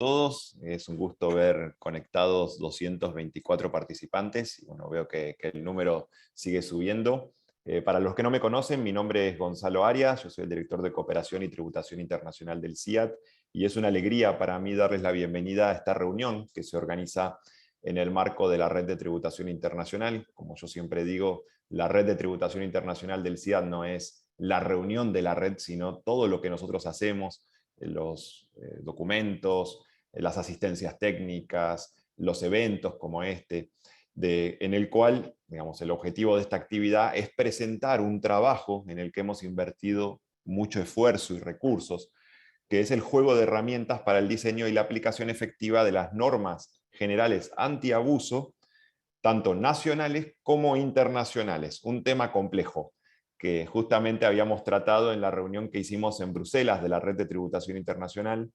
todos. Es un gusto ver conectados 224 participantes. Y bueno, veo que el número sigue subiendo. Para los que no me conocen, mi nombre es Gonzalo Arias, yo soy el director de Cooperación y Tributación Internacional del CIAT, y es una alegría para mí darles la bienvenida a esta reunión que se organiza en el marco de la Red de Tributación Internacional. Como yo siempre digo, la Red de Tributación Internacional del CIAT no es la reunión de la red, sino todo lo que nosotros hacemos, los documentos, las asistencias técnicas, los eventos como este, en el cual, digamos, el objetivo de esta actividad es presentar un trabajo en el que hemos invertido mucho esfuerzo y recursos, que es el juego de herramientas para el diseño y la aplicación efectiva de las normas generales antiabuso, tanto nacionales como internacionales. Un tema complejo que justamente habíamos tratado en la reunión que hicimos en Bruselas de la Red de Tributación Internacional,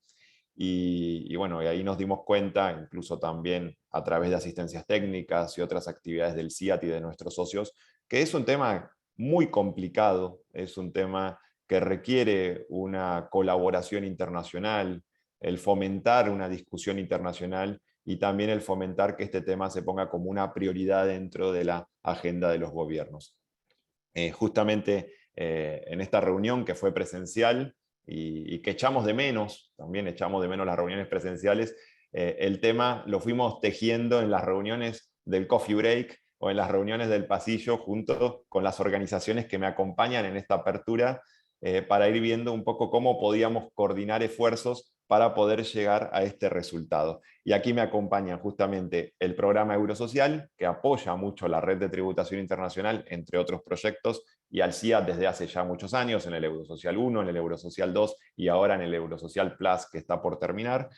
y bueno, y ahí nos dimos cuenta, incluso también a través de asistencias técnicas y otras actividades del CIAT y de nuestros socios, que es un tema muy complicado, es un tema que requiere una colaboración internacional, el fomentar una discusión internacional y también el fomentar que este tema se ponga como una prioridad dentro de la agenda de los gobiernos. Justamente en esta reunión que fue presencial y que echamos de menos, también echamos de menos las reuniones presenciales, el tema lo fuimos tejiendo en las reuniones del coffee break o en las reuniones del pasillo junto con las organizaciones que me acompañan en esta apertura, para ir viendo un poco cómo podíamos coordinar esfuerzos para poder llegar a este resultado. Y aquí me acompañan justamente el programa Eurosocial, que apoya mucho la red de tributación internacional, entre otros proyectos, y al CIAT desde hace ya muchos años, en el Eurosocial 1, en el Eurosocial 2 y ahora en el Eurosocial Plus, que está por terminar.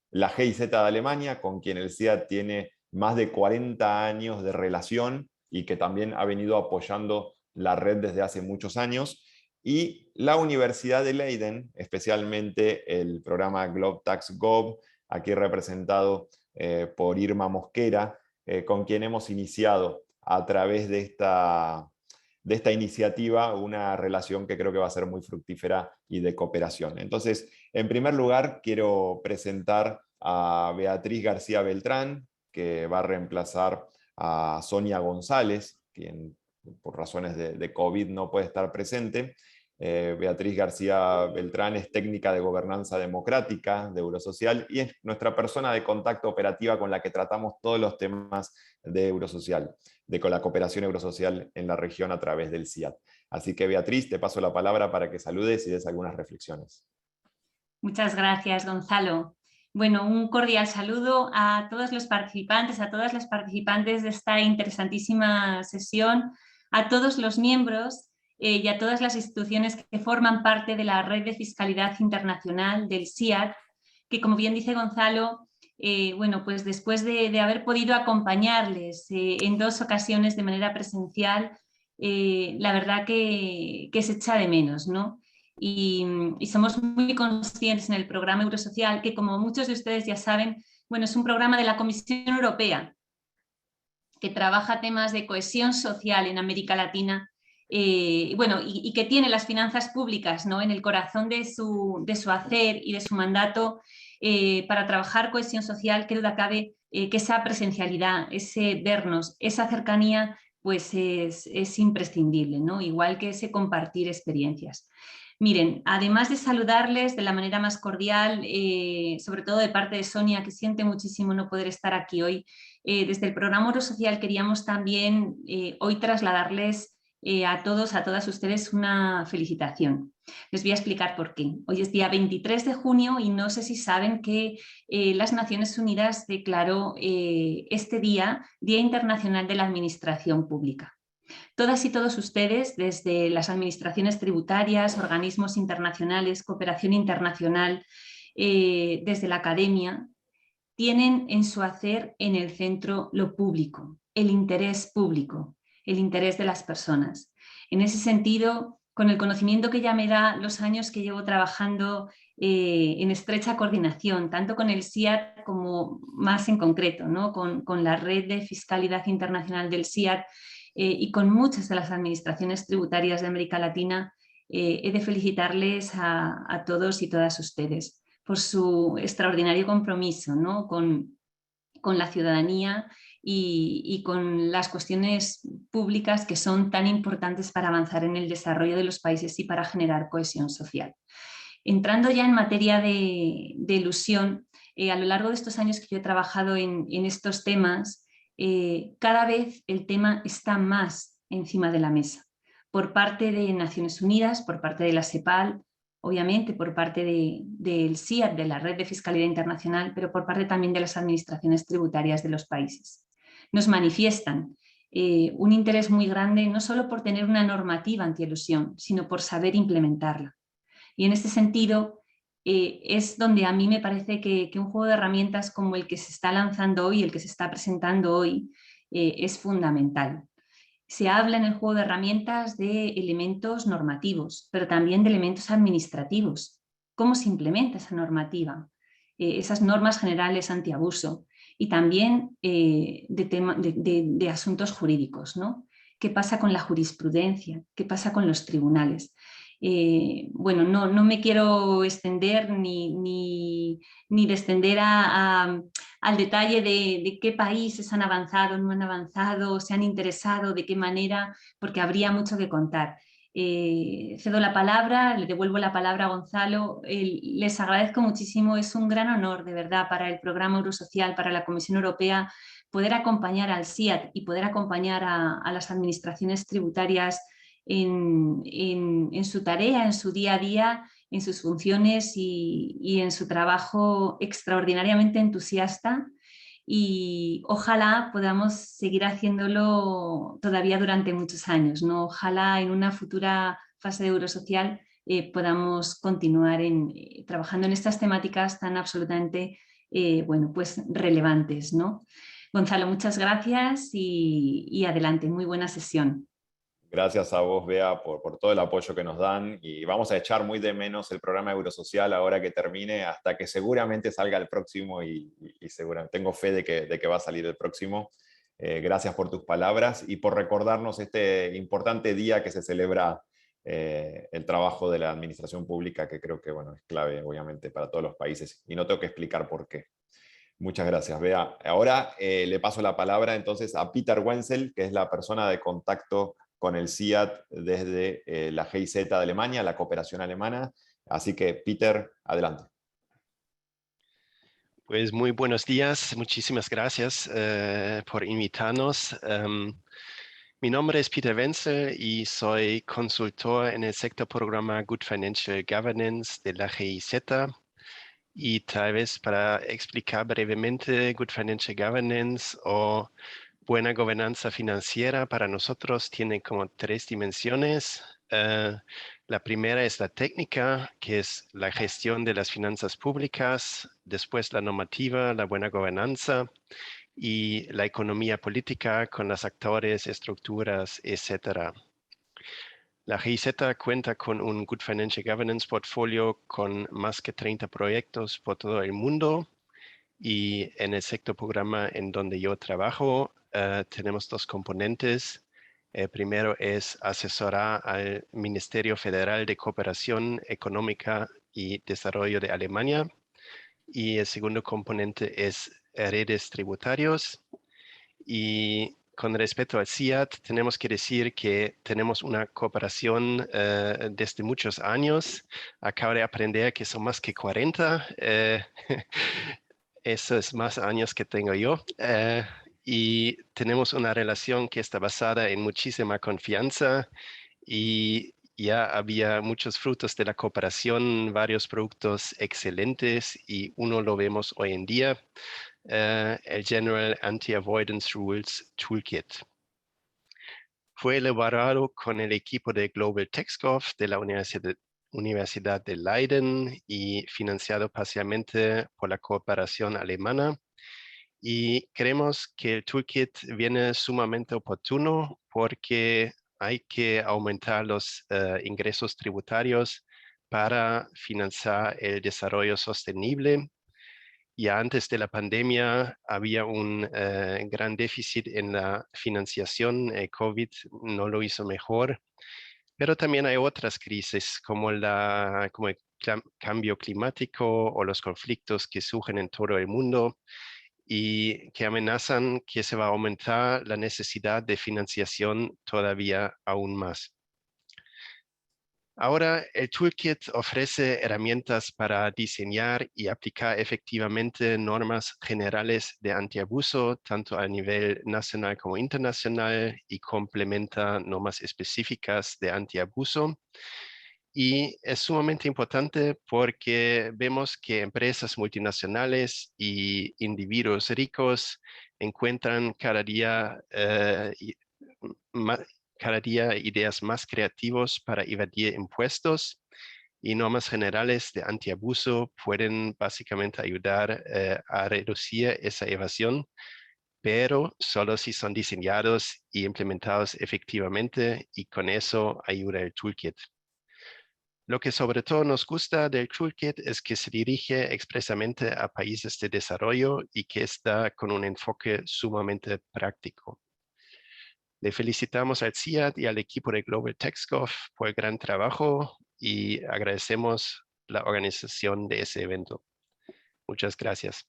La GIZ de Alemania, con quien el CIAT tiene más de 40 años de relación y que también ha venido apoyando la red desde hace muchos años. Y la Universidad de Leiden, especialmente el programa GlobeTax Gov, aquí representado por Irma Mosquera, con quien hemos iniciado a través de esta iniciativa una relación que creo que va a ser muy fructífera y de cooperación. Entonces, en primer lugar, quiero presentar a Beatriz García Beltrán, que va a reemplazar a Sonia González, quien por razones de COVID no puede estar presente. Beatriz García Beltrán es técnica de gobernanza democrática de Eurosocial y es nuestra persona de contacto operativa con la que tratamos todos los temas de Eurosocial, con la cooperación eurosocial en la región a través del CIAT. Así que Beatriz, te paso la palabra para que saludes y des algunas reflexiones. Muchas gracias, Gonzalo. Bueno, un cordial saludo a todos los participantes, a todas las participantes de esta interesantísima sesión, a todos los miembros y a todas las instituciones que forman parte de la Red de Fiscalidad Internacional del CIAT, que, como bien dice Gonzalo, bueno, pues después de haber podido acompañarles en 2 ocasiones de manera presencial, la verdad que se echa de menos, ¿no? Y somos muy conscientes en el programa Eurosocial que, como muchos de ustedes ya saben, bueno, es un programa de la Comisión Europea que trabaja temas de cohesión social en América Latina, bueno, y que tiene las finanzas públicas, ¿no?, en el corazón de su hacer y de su mandato, para trabajar cohesión social. Que duda cabe que esa presencialidad, ese vernos, esa cercanía, pues es imprescindible, ¿no?, igual que ese compartir experiencias. Miren, además de saludarles de la manera más cordial, sobre todo de parte de Sonia, que siente muchísimo no poder estar aquí hoy, desde el programa Eurosocial queríamos también hoy trasladarles a todos, a todas ustedes, una felicitación. Les voy a explicar por qué. Hoy es día 23 de junio y no sé si saben que las Naciones Unidas declaró este día Día Internacional de la Administración Pública. Todas y todos ustedes, desde las administraciones tributarias, organismos internacionales, cooperación internacional, desde la academia, tienen en su hacer en el centro lo público, el interés público, el interés de las personas. En ese sentido, con el conocimiento que ya me da los años que llevo trabajando en estrecha coordinación, tanto con el CIAT como más en concreto, ¿no?, con la Red de Fiscalidad Internacional del CIAT, y con muchas de las administraciones tributarias de América Latina, he de felicitarles a todos y todas ustedes, por su extraordinario compromiso, ¿no? con la ciudadanía y con las cuestiones públicas que son tan importantes para avanzar en el desarrollo de los países y para generar cohesión social. Entrando ya en materia de ilusión, a lo largo de estos años que yo he trabajado en estos temas, cada vez el tema está más encima de la mesa, por parte de Naciones Unidas, por parte de la CEPAL, obviamente por parte del SIAT, de la Red de Fiscalidad Internacional, pero por parte también de las administraciones tributarias de los países. Nos manifiestan un interés muy grande no solo por tener una normativa antielusión, sino por saber implementarla. Y en este sentido es donde a mí me parece que un juego de herramientas como el que se está lanzando hoy, el que se está presentando hoy, es fundamental. Se habla en el juego de herramientas de elementos normativos, pero también de elementos administrativos. ¿Cómo se implementa esa normativa? Esas normas generales antiabuso y también de asuntos jurídicos, ¿no? ¿Qué pasa con la jurisprudencia? ¿Qué pasa con los tribunales? Bueno, no me quiero extender ni descender al detalle de qué países han avanzado, no han avanzado, se han interesado, de qué manera, porque habría mucho que contar. Cedo la palabra, le devuelvo la palabra a Gonzalo. Les agradezco muchísimo, es un gran honor de verdad para el programa Eurosocial, para la Comisión Europea, poder acompañar al SIAT y poder acompañar a las administraciones tributarias en su tarea, en su día a día, en sus funciones y en su trabajo extraordinariamente entusiasta, y ojalá podamos seguir haciéndolo todavía durante muchos años, ¿no? Ojalá en una futura fase de Eurosocial podamos continuar trabajando en estas temáticas tan absolutamente bueno, pues relevantes, ¿no? Gonzalo, muchas gracias y adelante, muy buena sesión. Gracias a vos, Bea, por todo el apoyo que nos dan, y vamos a echar muy de menos el programa Eurosocial ahora que termine, hasta que seguramente salga el próximo, y seguramente tengo fe de que va a salir el próximo. Gracias por tus palabras y por recordarnos este importante día que se celebra el trabajo de la administración pública, que creo que bueno, es clave obviamente para todos los países, y no tengo que explicar por qué. Muchas gracias, Bea. Ahora le paso la palabra entonces a Peter Wenzel, que es la persona de contacto con el SIAT desde la GIZ de Alemania, la cooperación alemana. Así que, Peter, adelante. Pues muy buenos días, muchísimas gracias por invitarnos. Mi nombre es Peter Wenzel y soy consultor en el sector programa Good Financial Governance de la GIZ. Y tal vez para explicar brevemente Good Financial Governance o buena gobernanza financiera para nosotros tiene como 3 dimensiones. La primera es la técnica, que es la gestión de las finanzas públicas, después la normativa, la buena gobernanza y la economía política con los actores, estructuras, etc. La GIZ cuenta con un Good Financial Governance portfolio con más que 30 proyectos por todo el mundo, y en el sector programa en donde yo trabajo tenemos 2 componentes. El primero es asesorar al Ministerio Federal de Cooperación Económica y Desarrollo de Alemania, y el segundo componente es redes tributarios. Y con respecto al SIAT, tenemos que decir que tenemos una cooperación desde muchos años. Acabo de aprender que son más que 40. Eso es más años que tengo yo. Y tenemos una relación que está basada en muchísima confianza, y ya había muchos frutos de la cooperación, varios productos excelentes, y uno lo vemos hoy en día, el General Anti-Avoidance Rules Toolkit. Fue elaborado con el equipo de Global TaxGov de la Universidad de Leiden y financiado parcialmente por la cooperación alemana. Y creemos que el toolkit viene sumamente oportuno porque hay que aumentar los ingresos tributarios para financiar el desarrollo sostenible. Ya antes de la pandemia había un gran déficit en la financiación. COVID no lo hizo mejor, pero también hay otras crisis como cambio climático o los conflictos que surgen en todo el mundo y que amenazan que se va a aumentar la necesidad de financiación todavía aún más. Ahora, el Toolkit ofrece herramientas para diseñar y aplicar efectivamente normas generales de antiabuso, tanto a nivel nacional como internacional, y complementa normas específicas de antiabuso. Y es sumamente importante porque vemos que empresas multinacionales y individuos ricos encuentran cada día ideas más creativas para evadir impuestos, y normas generales de antiabuso pueden básicamente ayudar a reducir esa evasión, pero solo si son diseñados y implementados efectivamente, y con eso ayuda el Toolkit. Lo que sobre todo nos gusta del Toolkit es que se dirige expresamente a países de desarrollo y que está con un enfoque sumamente práctico. Le felicitamos al CIAT y al equipo de Global TechScoff por el gran trabajo y agradecemos la organización de ese evento. Muchas gracias.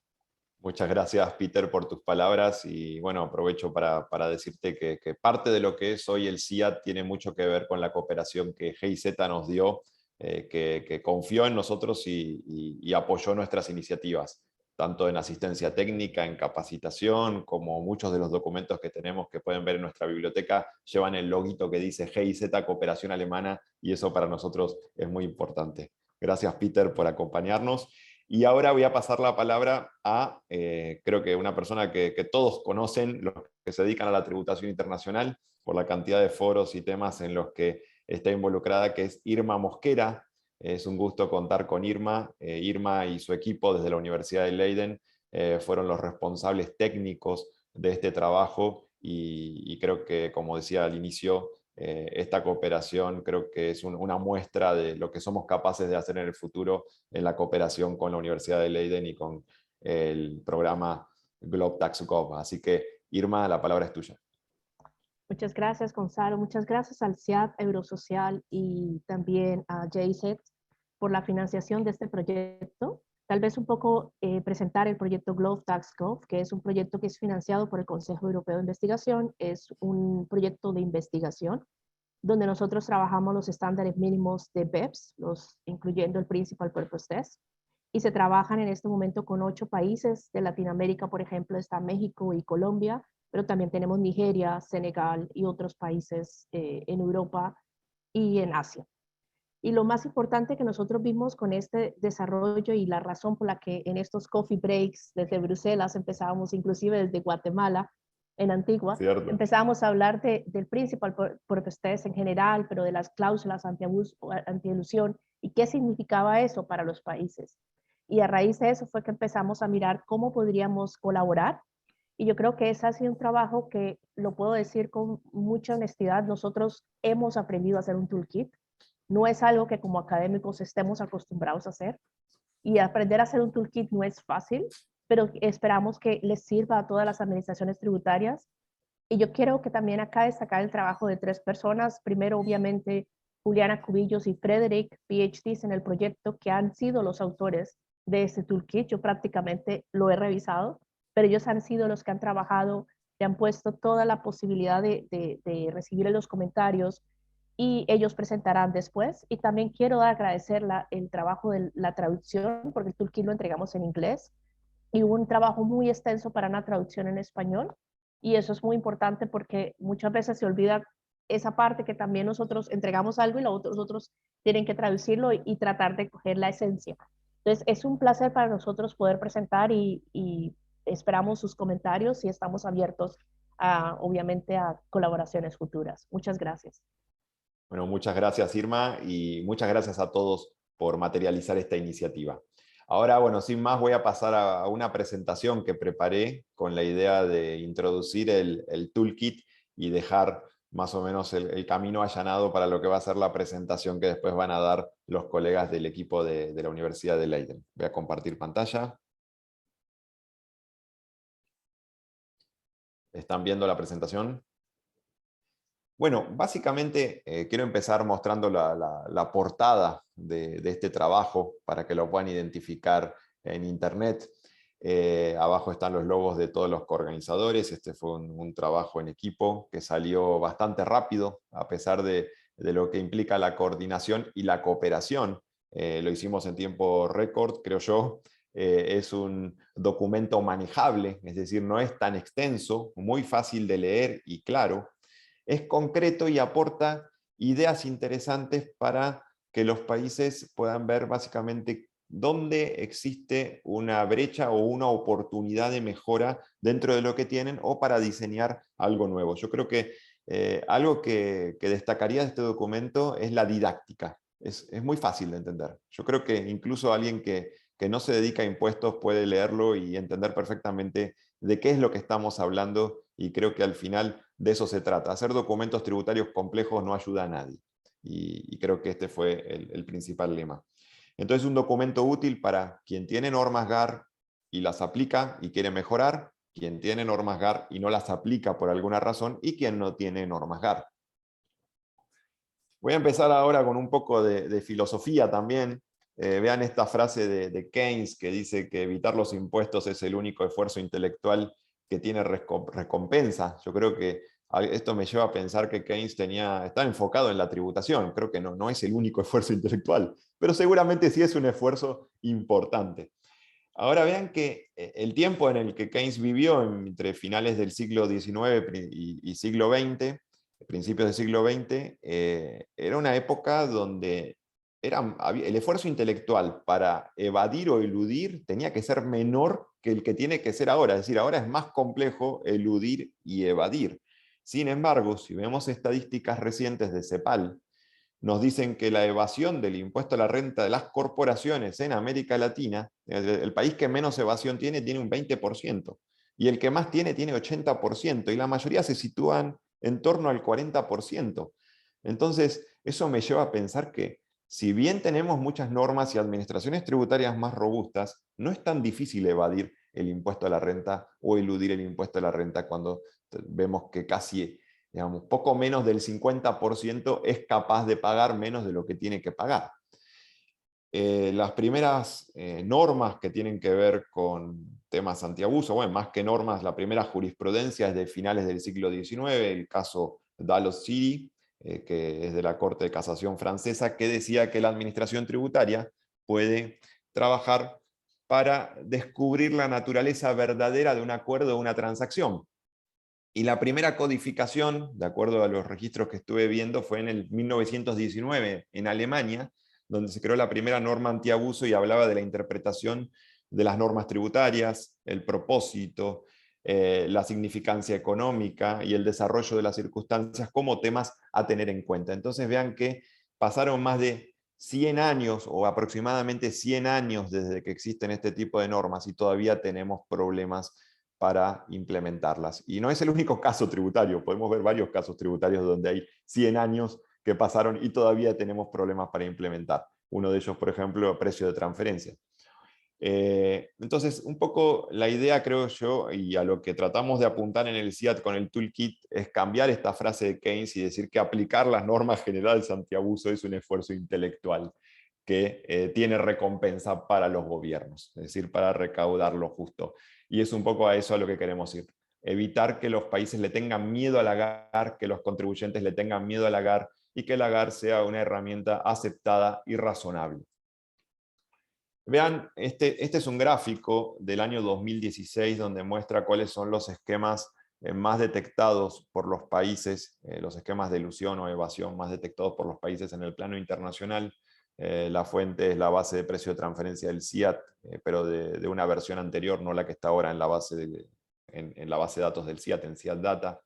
Muchas gracias, Peter, por tus palabras, y bueno, aprovecho para decirte que parte de lo que es hoy el CIAT tiene mucho que ver con la cooperación que GIZ nos dio, que confió en nosotros y apoyó nuestras iniciativas, tanto en asistencia técnica, en capacitación, como muchos de los documentos que tenemos que pueden ver en nuestra biblioteca llevan el loguito que dice GIZ Cooperación Alemana, y eso para nosotros es muy importante. Gracias, Peter, por acompañarnos. Y ahora voy a pasar la palabra a, creo que una persona que todos conocen, los que se dedican a la tributación internacional, por la cantidad de foros y temas en los que está involucrada, que es Irma Mosquera. Es un gusto contar con Irma. Irma y su equipo desde la Universidad de Leiden fueron los responsables técnicos de este trabajo, y creo que, como decía al inicio, esta cooperación creo que es una muestra de lo que somos capaces de hacer en el futuro en la cooperación con la Universidad de Leiden y con el programa GlobTax.gov. Así que, Irma, la palabra es tuya. Muchas gracias, Gonzalo. Muchas gracias al CIAT Eurosocial y también a GIZ por la financiación de este proyecto. Tal vez un poco presentar el proyecto GlobTax.gov, que es un proyecto que es financiado por el Consejo Europeo de Investigación. Es un proyecto de investigación donde nosotros trabajamos los estándares mínimos de BEPS, incluyendo el Principal Purpose Test, y se trabajan en este momento con 8 países de Latinoamérica. Por ejemplo, está México y Colombia, pero también tenemos Nigeria, Senegal y otros países en Europa y en Asia. Y lo más importante que nosotros vimos con este desarrollo, y la razón por la que en estos coffee breaks desde Bruselas empezábamos, inclusive desde Guatemala, en Antigua, empezábamos a hablar del Principal Purpose Test en general, pero de las cláusulas anti-elusión y qué significaba eso para los países. Y a raíz de eso fue que empezamos a mirar cómo podríamos colaborar. Y yo creo que ese ha sido un trabajo que, lo puedo decir con mucha honestidad, nosotros hemos aprendido a hacer un toolkit. No es algo que como académicos estemos acostumbrados a hacer. Y aprender a hacer un toolkit no es fácil, pero esperamos que les sirva a todas las administraciones tributarias. Y yo quiero que también acá destacar el trabajo de 3 personas. Primero, obviamente, Juliana Cubillos y Frederick, PhDs en el proyecto, que han sido los autores de este toolkit. Yo prácticamente lo he revisado, pero ellos han sido los que han trabajado, le han puesto toda la posibilidad de recibir los comentarios, y ellos presentarán después. Y también quiero agradecer el trabajo de la traducción, porque el toolkit lo entregamos en inglés, y hubo un trabajo muy extenso para una traducción en español, y eso es muy importante porque muchas veces se olvida esa parte, que también nosotros entregamos algo y los otros tienen que traducirlo y tratar de coger la esencia. Entonces es un placer para nosotros poder presentar, y esperamos sus comentarios y estamos abiertos obviamente a colaboraciones futuras. Muchas gracias. Bueno, muchas gracias, Irma, y muchas gracias a todos por materializar esta iniciativa. Ahora, bueno, sin más, voy a pasar a una presentación que preparé con la idea de introducir el toolkit y dejar más o menos el camino allanado para lo que va a ser la presentación que después van a dar los colegas del equipo de la Universidad de Leiden. Voy a compartir pantalla. ¿Están viendo la presentación? Bueno, básicamente quiero empezar mostrando la portada de este trabajo para que lo puedan identificar en internet. Abajo están los logos de todos los coorganizadores. Este fue un trabajo en equipo que salió bastante rápido, a pesar de lo que implica la coordinación y la cooperación. Lo hicimos en tiempo récord, creo yo. Es un documento manejable, es decir, no es tan extenso, muy fácil de leer y claro. Es concreto y aporta ideas interesantes para que los países puedan ver básicamente dónde existe una brecha o una oportunidad de mejora dentro de lo que tienen o para diseñar algo nuevo. Yo creo que algo que destacaría de este documento es la didáctica. Es muy fácil de entender. Yo creo que incluso alguien que no se dedica a impuestos puede leerlo y entender perfectamente de qué es lo que estamos hablando, y creo que al final de eso se trata. Hacer documentos tributarios complejos no ayuda a nadie, y creo que este fue el principal lema. Entonces, un documento útil para quien tiene normas GAR y las aplica y quiere mejorar, quien tiene normas GAR y no las aplica por alguna razón, y quien no tiene normas GAR. Voy a empezar ahora con un poco de filosofía también. Vean esta frase de Keynes que dice que evitar los impuestos es el único esfuerzo intelectual que tiene recompensa. Yo creo que esto me lleva a pensar que Keynes está enfocado en la tributación. Creo que no es el único esfuerzo intelectual, pero seguramente sí es un esfuerzo importante. Ahora vean que el tiempo en el que Keynes vivió, entre finales del siglo XIX y siglo XX, principios del siglo XX, era una época donde el esfuerzo intelectual para evadir o eludir tenía que ser menor que el que tiene que ser ahora. Es decir, ahora es más complejo eludir y evadir. Sin embargo, si vemos estadísticas recientes de CEPAL, nos dicen que la evasión del impuesto a la renta de las corporaciones en América Latina, el país que menos evasión tiene un 20%, y el que más tiene 80%, y la mayoría se sitúan en torno al 40%. Entonces, eso me lleva a pensar que, si bien tenemos muchas normas y administraciones tributarias más robustas, no es tan difícil evadir el impuesto a la renta o eludir el impuesto a la renta cuando vemos que casi, digamos, poco menos del 50% es capaz de pagar menos de lo que tiene que pagar. Las primeras normas que tienen que ver con temas antiabuso, bueno, más que normas, la primera jurisprudencia es de finales del siglo XIX, el caso Dallos City, que es de la Corte de Casación francesa, que decía que la administración tributaria puede trabajar para descubrir la naturaleza verdadera de un acuerdo o una transacción. Y la primera codificación, de acuerdo a los registros que estuve viendo, fue en el 1919 en Alemania, donde se creó la primera norma antiabuso y hablaba de la interpretación de las normas tributarias, el propósito, la significancia económica y el desarrollo de las circunstancias como temas a tener en cuenta. Entonces vean que pasaron más de 100 años o aproximadamente 100 años desde que existen este tipo de normas y todavía tenemos problemas para implementarlas. Y no es el único caso tributario, podemos ver varios casos tributarios donde hay 100 años que pasaron y todavía tenemos problemas para implementar. Uno de ellos, por ejemplo, precio de transferencia. Entonces, un poco la idea, creo yo, y a lo que tratamos de apuntar en el CIAT con el toolkit, es cambiar esta frase de Keynes y decir que aplicar las normas generales antiabuso es un esfuerzo intelectual que tiene recompensa para los gobiernos, es decir, para recaudar lo justo. Y es un poco a eso a lo que queremos ir. Evitar que los países le tengan miedo a la GAR, que los contribuyentes le tengan miedo a la GAR, y que la GAR sea una herramienta aceptada y razonable. Vean, este es un gráfico del año 2016 donde muestra cuáles son los esquemas más detectados por los países, los esquemas de elusión o evasión más detectados por los países en el plano internacional. La fuente es la base de precio de transferencia del CIAT, pero de una versión anterior, no la que está ahora en la base de datos del CIAT, en CIAT Data.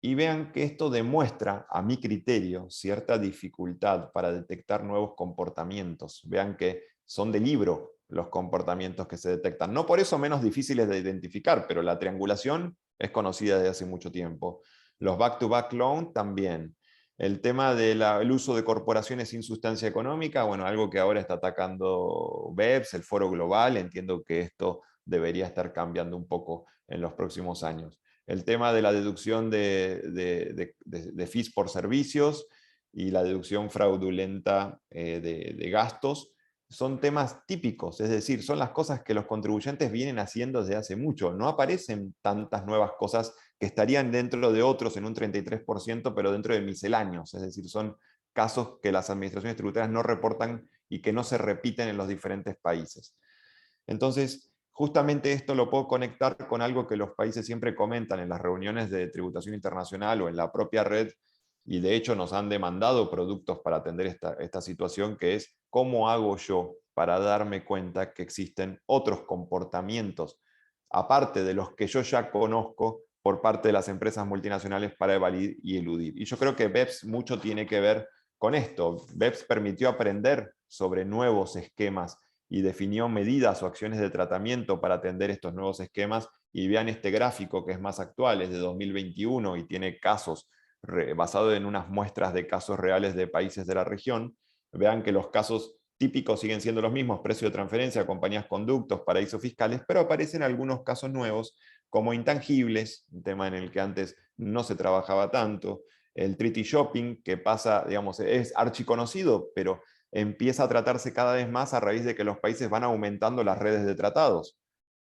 Y vean que esto demuestra, a mi criterio, cierta dificultad para detectar nuevos comportamientos. Vean que son de libro los comportamientos que se detectan. No por eso menos difíciles de identificar, pero la triangulación es conocida desde hace mucho tiempo. Los back-to-back loan también. El tema del uso de corporaciones sin sustancia económica, bueno, algo que ahora está atacando BEPS, el Foro Global. Entiendo que esto debería estar cambiando un poco en los próximos años. el tema de la deducción de fees por servicios y la deducción fraudulenta de gastos, son temas típicos, es decir, son las cosas que los contribuyentes vienen haciendo desde hace mucho. No aparecen tantas nuevas cosas que estarían dentro de otros en un 33%, pero dentro de misceláneos, es decir, son casos que las administraciones tributarias no reportan y que no se repiten en los diferentes países. Entonces, justamente esto lo puedo conectar con algo que los países siempre comentan en las reuniones de tributación internacional o en la propia red, y de hecho nos han demandado productos para atender esta situación, que es cómo hago yo para darme cuenta que existen otros comportamientos, aparte de los que yo ya conozco, por parte de las empresas multinacionales para evadir y eludir. Y yo creo que BEPS mucho tiene que ver con esto. BEPS permitió aprender sobre nuevos esquemas y definió medidas o acciones de tratamiento para atender estos nuevos esquemas, y vean este gráfico que es más actual, es de 2021 y tiene casos basado en unas muestras de casos reales de países de la región. Vean que los casos típicos siguen siendo los mismos: precio de transferencia, compañías conductos, paraísos fiscales, pero aparecen algunos casos nuevos como intangibles, un tema en el que antes no se trabajaba tanto, el treaty shopping, que pasa, digamos, es archiconocido, pero empieza a tratarse cada vez más a raíz de que los países van aumentando las redes de tratados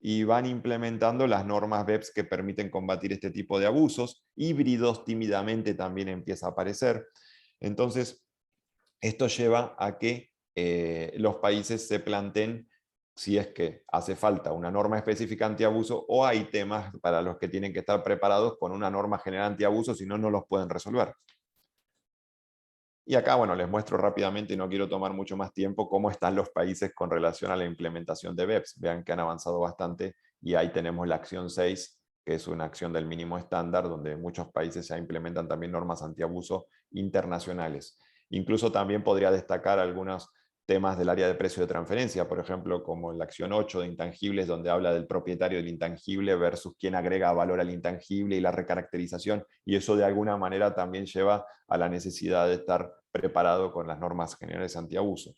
y van implementando las normas BEPS que permiten combatir este tipo de abusos. Híbridos tímidamente también empieza a aparecer. Entonces, esto lleva a que los países se planteen si es que hace falta una norma específica antiabuso, o hay temas para los que tienen que estar preparados con una norma general antiabuso, si no, no los pueden resolver. Y acá, bueno, les muestro rápidamente, y no quiero tomar mucho más tiempo, cómo están los países con relación a la implementación de BEPS. Vean que han avanzado bastante, y ahí tenemos la acción 6, que es una acción del mínimo estándar, donde muchos países ya implementan también normas antiabuso internacionales. Incluso también podría destacar algunos temas del área de precio de transferencia, por ejemplo, como la acción 8 de intangibles, donde habla del propietario del intangible versus quien agrega valor al intangible y la recaracterización, y eso de alguna manera también lleva a la necesidad de estar preparado con las normas generales antiabuso.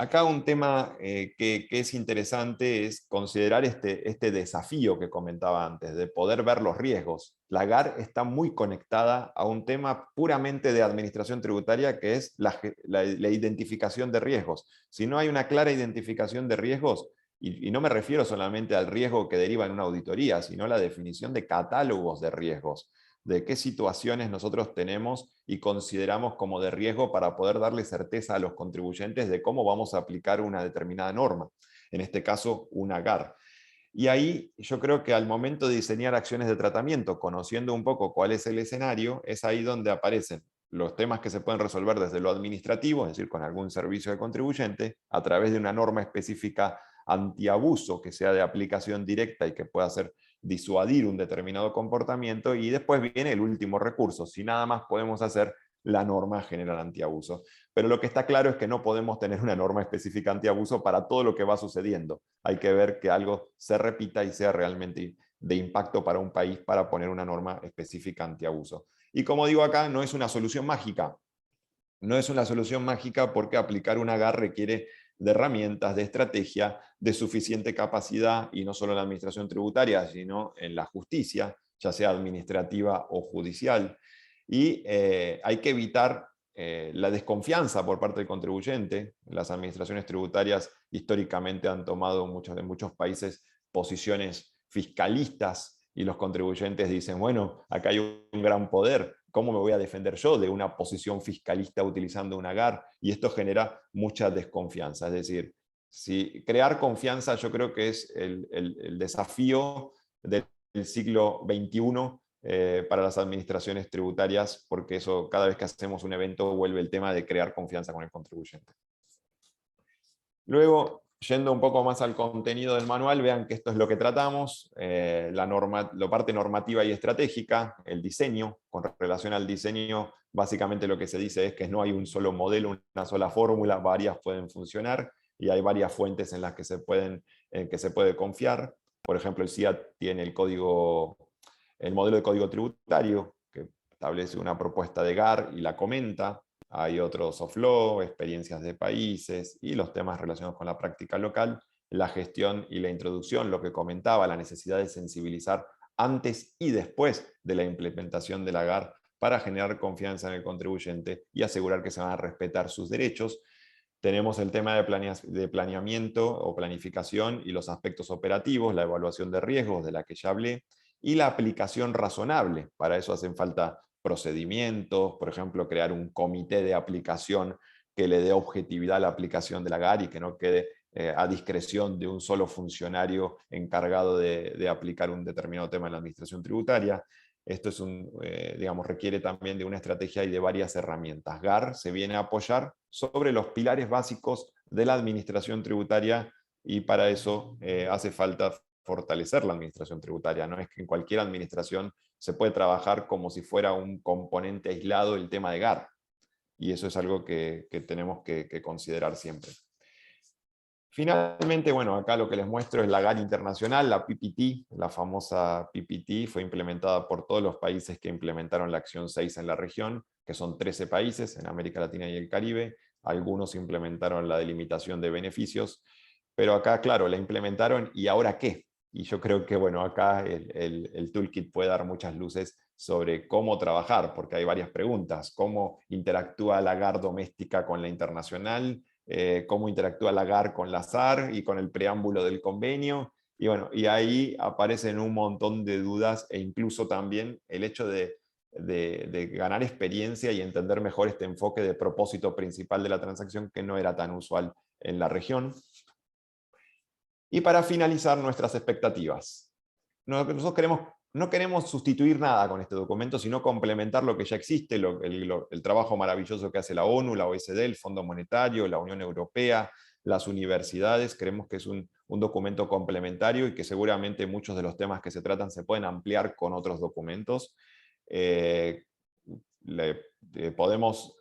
Acá un tema que es interesante es considerar este desafío que comentaba antes, de poder ver los riesgos. La GAR está muy conectada a un tema puramente de administración tributaria, que es la identificación de riesgos. Si no hay una clara identificación de riesgos, y no me refiero solamente al riesgo que deriva en una auditoría, sino la definición de catálogos de riesgos, de qué situaciones nosotros tenemos y consideramos como de riesgo, para poder darle certeza a los contribuyentes de cómo vamos a aplicar una determinada norma, en este caso una GAR. Y ahí yo creo que al momento de diseñar acciones de tratamiento, conociendo un poco cuál es el escenario, es ahí donde aparecen los temas que se pueden resolver desde lo administrativo, es decir, con algún servicio de contribuyente, a través de una norma específica antiabuso que sea de aplicación directa y que pueda hacer disuadir un determinado comportamiento, y después viene el último recurso, si nada más podemos hacer la norma general antiabuso. Pero lo que está claro es que no podemos tener una norma específica antiabuso para todo lo que va sucediendo. Hay que ver que algo se repita y sea realmente de impacto para un país para poner una norma específica antiabuso. Y como digo acá, no es una solución mágica. No es una solución mágica, porque aplicar una GAR requiere de herramientas, de estrategia, de suficiente capacidad, y no solo en la administración tributaria, sino en la justicia, ya sea administrativa o judicial. Y hay que evitar la desconfianza por parte del contribuyente. Las administraciones tributarias históricamente han tomado en muchos países posiciones fiscalistas, y los contribuyentes dicen, bueno, acá hay un gran poder, ¿cómo me voy a defender yo de una posición fiscalista utilizando una GAR? Y esto genera mucha desconfianza. Es decir, crear confianza, yo creo que es el desafío del siglo XXI para las administraciones tributarias, porque eso, cada vez que hacemos un evento, vuelve el tema de crear confianza con el contribuyente. Luego, yendo un poco más al contenido del manual, vean que esto es lo que tratamos, la parte normativa y estratégica, el diseño. Con relación al diseño, básicamente lo que se dice es que no hay un solo modelo, una sola fórmula, varias pueden funcionar, y hay varias fuentes en las que se puede confiar. Por ejemplo, el CIAT tiene el modelo de código tributario, que establece una propuesta de GAR y la comenta. Hay otros soft law, experiencias de países y los temas relacionados con la práctica local. la gestión y la introducción, lo que comentaba, la necesidad de sensibilizar antes y después de la implementación de la GAR para generar confianza en el contribuyente y asegurar que se van a respetar sus derechos. Tenemos el tema de planeamiento o planificación y los aspectos operativos, la evaluación de riesgos de la que ya hablé, y la aplicación razonable. Para eso hacen falta procedimientos, por ejemplo, crear un comité de aplicación que le dé objetividad a la aplicación de la GAR y que no quede a discreción de un solo funcionario encargado de aplicar un determinado tema en la administración tributaria. Esto es digamos, requiere también de una estrategia y de varias herramientas. GAR se viene a apoyar sobre los pilares básicos de la administración tributaria y para eso hace falta fortalecer la administración tributaria. No es que en cualquier administración se puede trabajar como si fuera un componente aislado el tema de GAR. Y eso es algo que tenemos que considerar siempre. Finalmente, bueno, acá lo que les muestro es la GAR internacional, la PPT, la famosa PPT, fue implementada por todos los países que implementaron la acción 6 en la región, que son 13 países en América Latina y el Caribe. Algunos implementaron la delimitación de beneficios, pero acá, claro, la implementaron y ¿ahora qué? Y yo creo que, bueno, acá el toolkit puede dar muchas luces sobre cómo trabajar, porque hay varias preguntas. ¿Cómo interactúa la GAR doméstica con la internacional? Cómo interactúa la GAR con la SAR y con el preámbulo del convenio. Y bueno, y ahí aparecen un montón de dudas e incluso también el hecho de ganar experiencia y entender mejor este enfoque de propósito principal de la transacción que no era tan usual en la región. Y para finalizar, nuestras expectativas. Nosotros no queremos sustituir nada con este documento, sino complementar lo que ya existe, el trabajo maravilloso que hace la ONU, la OECD, el Fondo Monetario, la Unión Europea, las universidades. Creemos que es un documento complementario y que seguramente muchos de los temas que se tratan se pueden ampliar con otros documentos.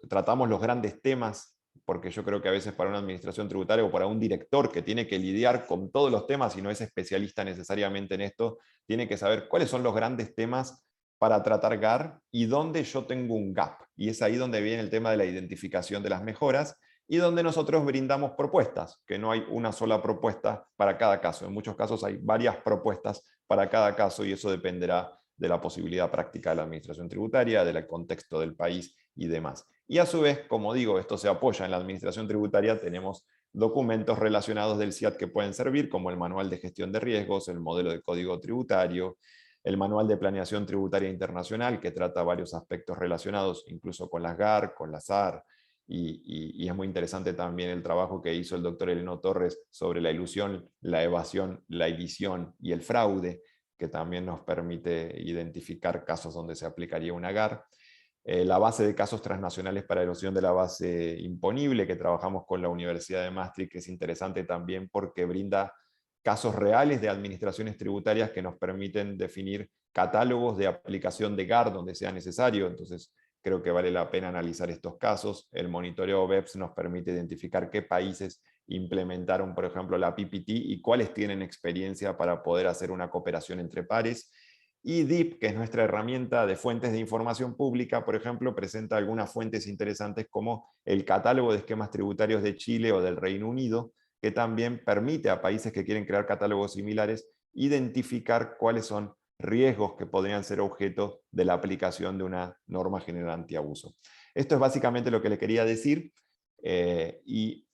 Tratamos los grandes temas, porque yo creo que a veces para una administración tributaria o para un director que tiene que lidiar con todos los temas y no es especialista necesariamente en esto, tiene que saber cuáles son los grandes temas para tratar GAR y dónde yo tengo un gap. Y es ahí donde viene el tema de la identificación de las mejoras y donde nosotros brindamos propuestas, que no hay una sola propuesta para cada caso. En muchos casos hay varias propuestas para cada caso y eso dependerá de la posibilidad práctica de la administración tributaria, del contexto del país y demás. Y a su vez, como digo, esto se apoya en la administración tributaria, tenemos documentos relacionados del CIAT que pueden servir, como el manual de gestión de riesgos, el modelo de código tributario, el manual de planeación tributaria internacional, que trata varios aspectos relacionados incluso con las GAR, con la SAR, y es muy interesante también el trabajo que hizo el doctor Eleno Torres sobre la ilusión, la evasión, la edición y el fraude, que también nos permite identificar casos donde se aplicaría una GAR. La base de casos transnacionales para erosión de la base imponible, que trabajamos con la Universidad de Maastricht, que es interesante también porque brinda casos reales de administraciones tributarias que nos permiten definir catálogos de aplicación de GAR donde sea necesario. Entonces, creo que vale la pena analizar estos casos. El monitoreo BEPS nos permite identificar qué países implementaron, por ejemplo, la PPT y cuáles tienen experiencia para poder hacer una cooperación entre pares. Y DIP, que es nuestra herramienta de fuentes de información pública, por ejemplo, presenta algunas fuentes interesantes como el catálogo de esquemas tributarios de Chile o del Reino Unido, que también permite a países que quieren crear catálogos similares identificar cuáles son riesgos que podrían ser objeto de la aplicación de una norma general antiabuso. Esto es básicamente lo que le quería decir, y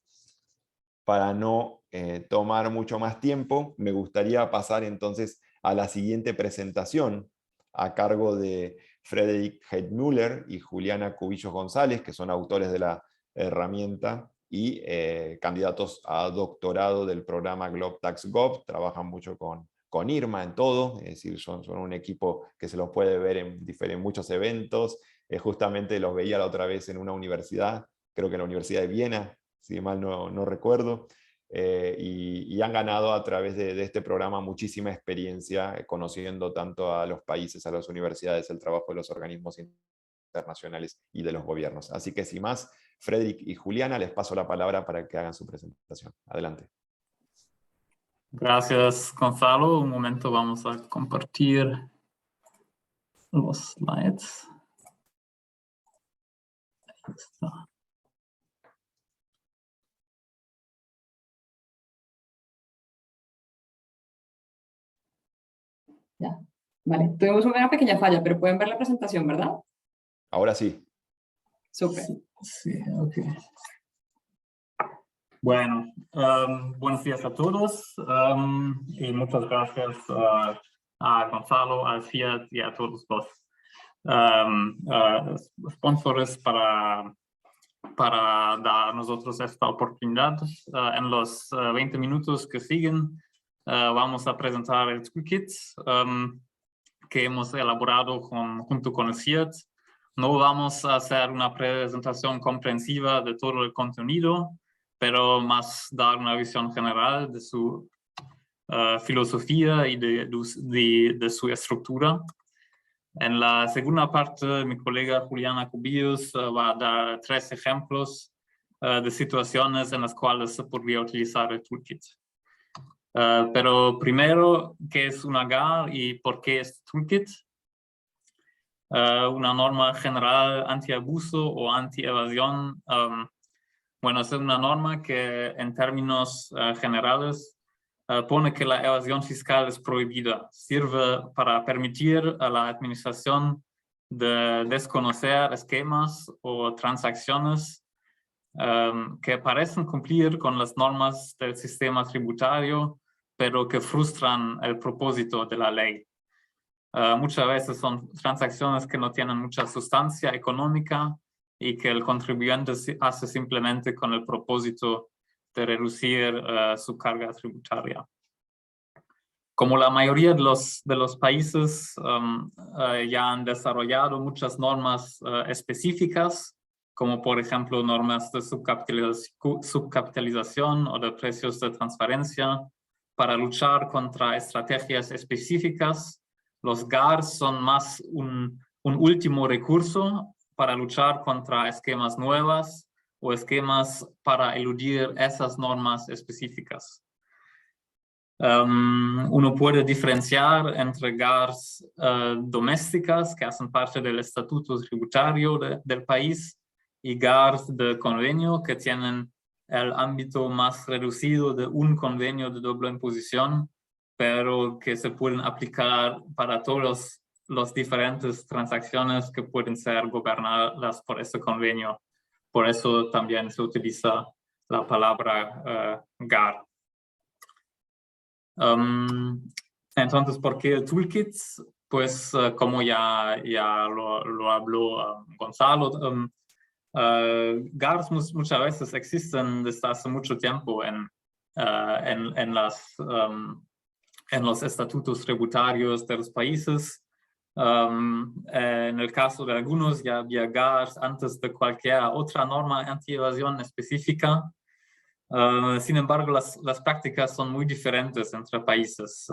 para no tomar mucho más tiempo, me gustaría pasar entonces a la siguiente presentación a cargo de Frederick Heidmüller y Juliana Cubillos González, que son autores de la herramienta y candidatos a doctorado del programa GlobTax.gov. Trabajan mucho con IRMA en todo, es decir, son un equipo que se los puede ver en muchos eventos. Justamente los veía la otra vez en una universidad, creo que en la Universidad de Viena, si mal no recuerdo, y han ganado a través de este programa muchísima experiencia, conociendo tanto a los países, a las universidades, el trabajo de los organismos internacionales y de los gobiernos. Así que sin más, Frederick y Juliana, les paso la palabra para que hagan su presentación. Adelante. Gracias, Gonzalo. Un momento, vamos a compartir los slides. Ahí está. Ya. Vale, tuvimos una pequeña falla, pero pueden ver la presentación, ¿verdad? Ahora sí. Súper. Sí, ok. Bueno, buenos días a todos y muchas gracias a Gonzalo, al Fiat y a todos los sponsors para dar a nosotros esta oportunidad. En los 20 minutos que siguen vamos a presentar el toolkit que hemos elaborado junto con el Fiat. No vamos a hacer una presentación comprensiva de todo el contenido, pero más dar una visión general de su filosofía y de su estructura. En la segunda parte, mi colega Juliana Cubillos va a dar 3 ejemplos de situaciones en las cuales se podría utilizar el toolkit. Pero primero, ¿qué es una GAR y por qué este toolkit? Una norma general anti-abuso o anti-evasión. Bueno, es una norma que en términos generales pone que la evasión fiscal es prohibida. Sirve para permitir a la administración de desconocer esquemas o transacciones que parecen cumplir con las normas del sistema tributario, pero que frustran el propósito de la ley. Muchas veces son transacciones que no tienen mucha sustancia económica y que el contribuyente hace simplemente con el propósito de reducir su carga tributaria. Como la mayoría de los países ya han desarrollado muchas normas específicas, como por ejemplo normas de subcapitalización o de precios de transferencia, para luchar contra estrategias específicas. Los GARs son más un último recurso para luchar contra esquemas nuevas o esquemas para eludir esas normas específicas. Uno puede diferenciar entre GARs domésticas que hacen parte del estatuto tributario del país y GARs de convenio que tienen el ámbito más reducido de un convenio de doble imposición, pero que se pueden aplicar para todas las diferentes transacciones que pueden ser gobernadas por este convenio. Por eso también se utiliza la palabra GAR. Entonces, ¿por qué el toolkit? Pues como ya lo habló Gonzalo, GARs muchas veces existen desde hace mucho tiempo en los estatutos tributarios de los países. En el caso de algunos ya había GARs antes de cualquier otra norma anti-evasión específica. Sin embargo, las prácticas son muy diferentes entre países.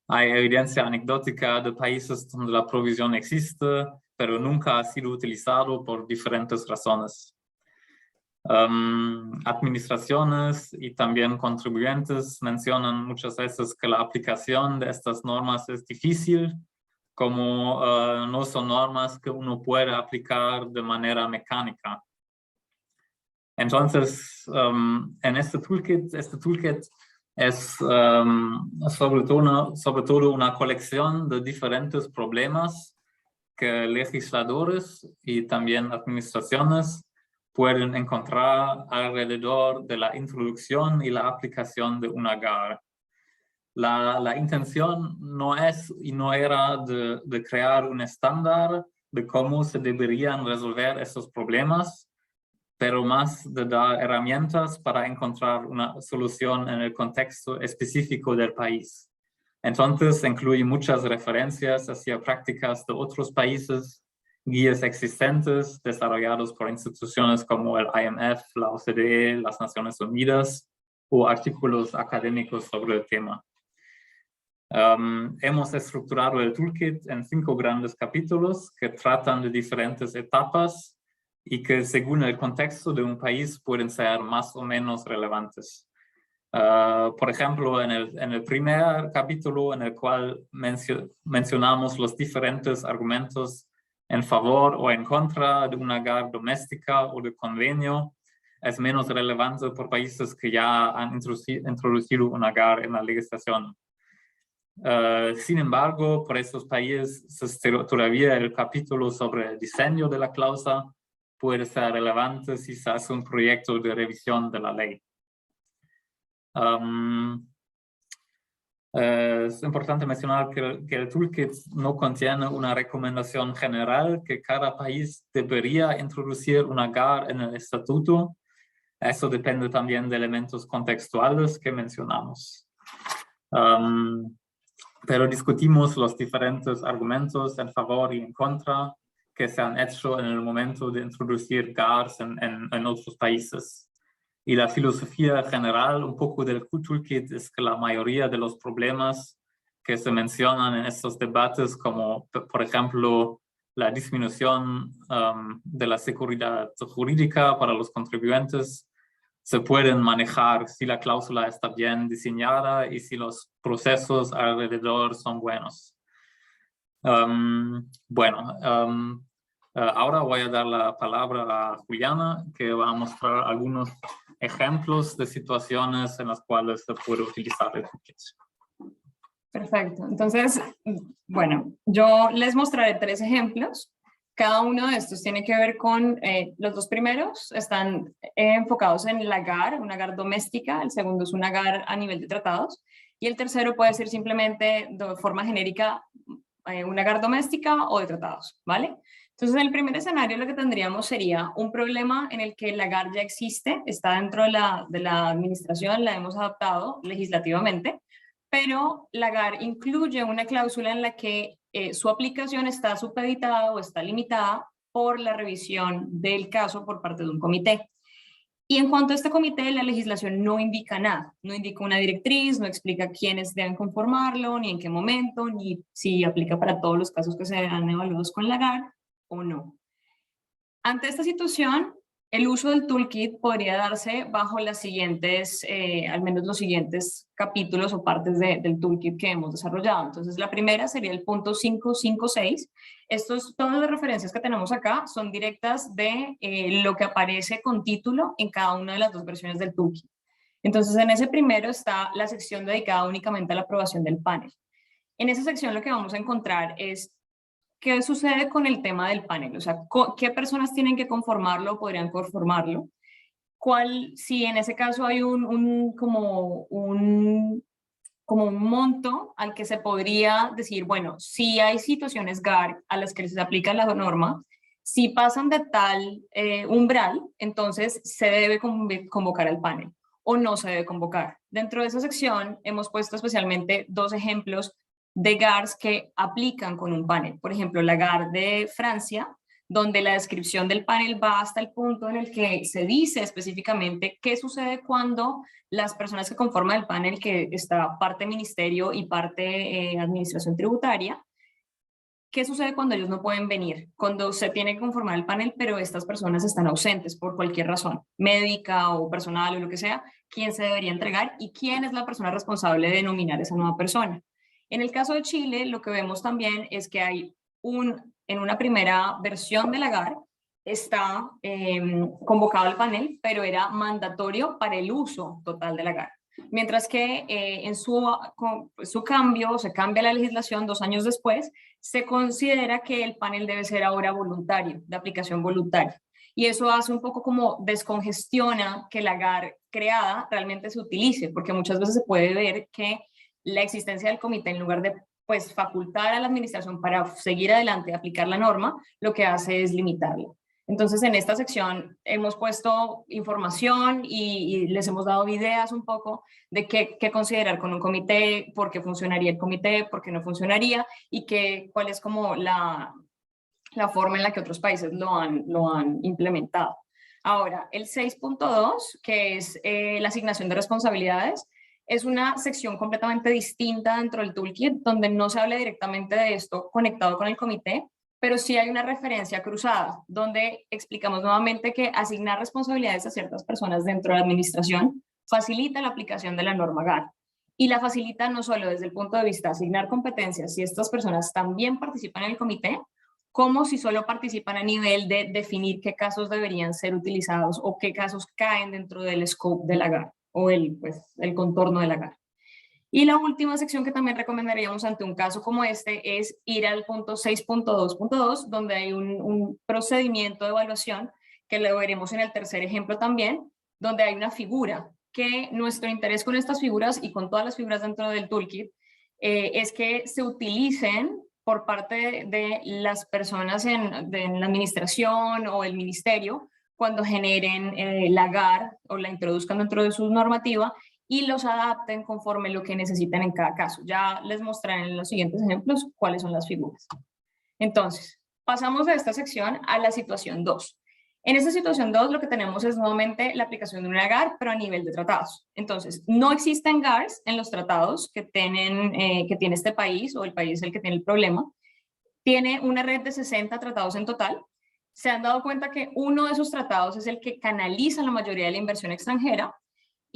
Hay evidencia anecdótica de países donde la provisión existe, pero nunca ha sido utilizado por diferentes razones. Administraciones y también contribuyentes mencionan muchas veces que la aplicación de estas normas es difícil, como no son normas que uno puede aplicar de manera mecánica. Entonces, en este toolkit es sobre todo una colección de diferentes problemas que legisladores y también administraciones pueden encontrar alrededor de la introducción y la aplicación de una GAR. La intención no es y no era de crear un estándar de cómo se deberían resolver esos problemas, pero más de dar herramientas para encontrar una solución en el contexto específico del país. Entonces, incluye muchas referencias hacia prácticas de otros países, guías existentes desarrollados por instituciones como el IMF, la OCDE, las Naciones Unidas, o artículos académicos sobre el tema. Hemos estructurado el toolkit en 5 grandes capítulos que tratan de diferentes etapas y que según el contexto de un país pueden ser más o menos relevantes. Por ejemplo, en el primer capítulo en el cual mencionamos los diferentes argumentos en favor o en contra de una GAR doméstica o de convenio, es menos relevante por países que ya han introducido una GAR en la legislación. Sin embargo, por estos países todavía el capítulo sobre el diseño de la cláusula puede ser relevante si se hace un proyecto de revisión de la ley. Es importante mencionar que el toolkit no contiene una recomendación general que cada país debería introducir una GAR en el estatuto. Eso depende también de elementos contextuales que mencionamos. Pero discutimos los diferentes argumentos en favor y en contra que se han hecho en el momento de introducir GARs en otros países. Y la filosofía general un poco del toolkit es que la mayoría de los problemas que se mencionan en estos debates, como por ejemplo la disminución de la seguridad jurídica para los contribuyentes, se pueden manejar si la cláusula está bien diseñada y si los procesos alrededor son buenos. Ahora voy a dar la palabra a Juliana, que va a mostrar algunos ejemplos de situaciones en las cuales se puede utilizar el toolkit. Perfecto. Entonces, bueno, yo les mostraré 3 ejemplos. Cada uno de estos tiene que ver con, los 2 primeros están enfocados en la GAR, una GAR doméstica, el segundo es una GAR a nivel de tratados, y el tercero puede ser simplemente de forma genérica una GAR doméstica o de tratados, ¿vale? Entonces, en el primer escenario lo que tendríamos sería un problema en el que la GAR ya existe, está dentro de la administración, la hemos adaptado legislativamente, pero la GAR incluye una cláusula en la que su aplicación está supeditada o está limitada por la revisión del caso por parte de un comité. Y en cuanto a este comité, la legislación no indica nada, no indica una directriz, no explica quiénes deben conformarlo, ni en qué momento, ni si aplica para todos los casos que sean evaluados con la GAR o no. Ante esta situación, el uso del toolkit podría darse bajo las siguientes, al menos los siguientes capítulos o partes del toolkit que hemos desarrollado. Entonces, la primera sería el punto 556. Todas las referencias que tenemos acá son directas de lo que aparece con título en cada una de las 2 versiones del toolkit. Entonces, en ese primero está la sección dedicada únicamente a la aprobación del panel. En esa sección lo que vamos a encontrar es ¿qué sucede con el tema del panel? O sea, ¿qué personas tienen que conformarlo o podrían conformarlo? Si en ese caso hay como un monto al que se podría decir, bueno, si hay situaciones GAR a las que se aplica la norma, si pasan de tal umbral, entonces se debe convocar al panel o no se debe convocar. Dentro de esa sección hemos puesto especialmente 2 ejemplos de GARs que aplican con un panel. Por ejemplo, la GAR de Francia, donde la descripción del panel va hasta el punto en el que se dice específicamente qué sucede cuando las personas que conforman el panel, que está parte ministerio y parte administración tributaria, ¿qué sucede cuando ellos no pueden venir? Cuando se tiene que conformar el panel, pero estas personas están ausentes por cualquier razón, médica o personal o lo que sea, ¿quién se debería entregar y quién es la persona responsable de nominar a esa nueva persona? En el caso de Chile, lo que vemos también es que hay en una primera versión de la GAR, está convocado el panel, pero era mandatorio para el uso total de la GAR. Mientras que en su cambio, se cambia la legislación 2 años después, se considera que el panel debe ser ahora voluntario, de aplicación voluntaria. Y eso hace un poco como descongestiona que la GAR creada realmente se utilice, porque muchas veces se puede ver que la existencia del comité, en lugar de pues facultar a la administración para seguir adelante y aplicar la norma, lo que hace es limitarla. Entonces, en esta sección hemos puesto información y les hemos dado ideas un poco de qué considerar con un comité, por qué funcionaría el comité, por qué no funcionaría y cuál es como la forma en la que otros países lo han implementado. Ahora, el 6.2, que es la asignación de responsabilidades, es una sección completamente distinta dentro del toolkit, donde no se habla directamente de esto conectado con el comité, pero sí hay una referencia cruzada, donde explicamos nuevamente que asignar responsabilidades a ciertas personas dentro de la administración facilita la aplicación de la norma GAR. Y la facilita no solo desde el punto de vista de asignar competencias, si estas personas también participan en el comité, como si solo participan a nivel de definir qué casos deberían ser utilizados o qué casos caen dentro del scope de la GAR o el contorno de la GAR. Y la última sección que también recomendaríamos ante un caso como este es ir al punto 6.2.2, donde hay un procedimiento de evaluación que lo veremos en el tercer ejemplo también, donde hay una figura, que nuestro interés con estas figuras y con todas las figuras dentro del toolkit es que se utilicen por parte de las personas en la administración o el ministerio cuando generen la GAR o la introduzcan dentro de su normativa y los adapten conforme lo que necesiten en cada caso. Ya les mostraré en los siguientes ejemplos cuáles son las figuras. Entonces, pasamos de esta sección a la situación 2. En esta situación 2 lo que tenemos es nuevamente la aplicación de una GAR, pero a nivel de tratados. Entonces, no existen GARs en los tratados que tiene este país o el país el que tiene el problema. Tiene una red de 60 tratados en total. Se han dado cuenta que uno de esos tratados es el que canaliza la mayoría de la inversión extranjera.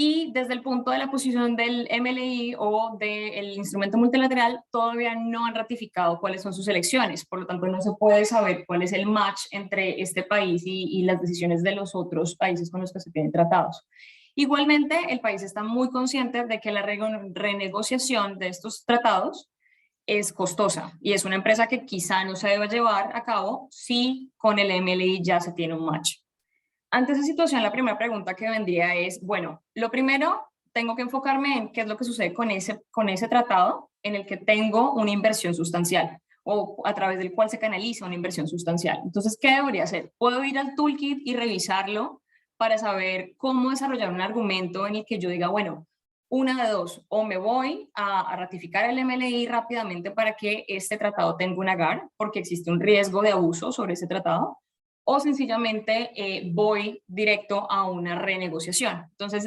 Y desde el punto de la posición del MLI o del instrumento multilateral, todavía no han ratificado cuáles son sus elecciones. Por lo tanto, no se puede saber cuál es el match entre este país y las decisiones de los otros países con los que se tienen tratados. Igualmente, el país está muy consciente de que la renegociación de estos tratados es costosa y es una empresa que quizá no se deba llevar a cabo si con el MLI ya se tiene un match. Ante esa situación, la primera pregunta que vendría es, bueno, lo primero, tengo que enfocarme en qué es lo que sucede con ese tratado en el que tengo una inversión sustancial o a través del cual se canaliza una inversión sustancial. Entonces, ¿qué debería hacer? Puedo ir al toolkit y revisarlo para saber cómo desarrollar un argumento en el que yo diga, bueno, una de dos, o me voy a ratificar el MLI rápidamente para que este tratado tenga una GAR, porque existe un riesgo de abuso sobre ese tratado, o sencillamente voy directo a una renegociación. Entonces,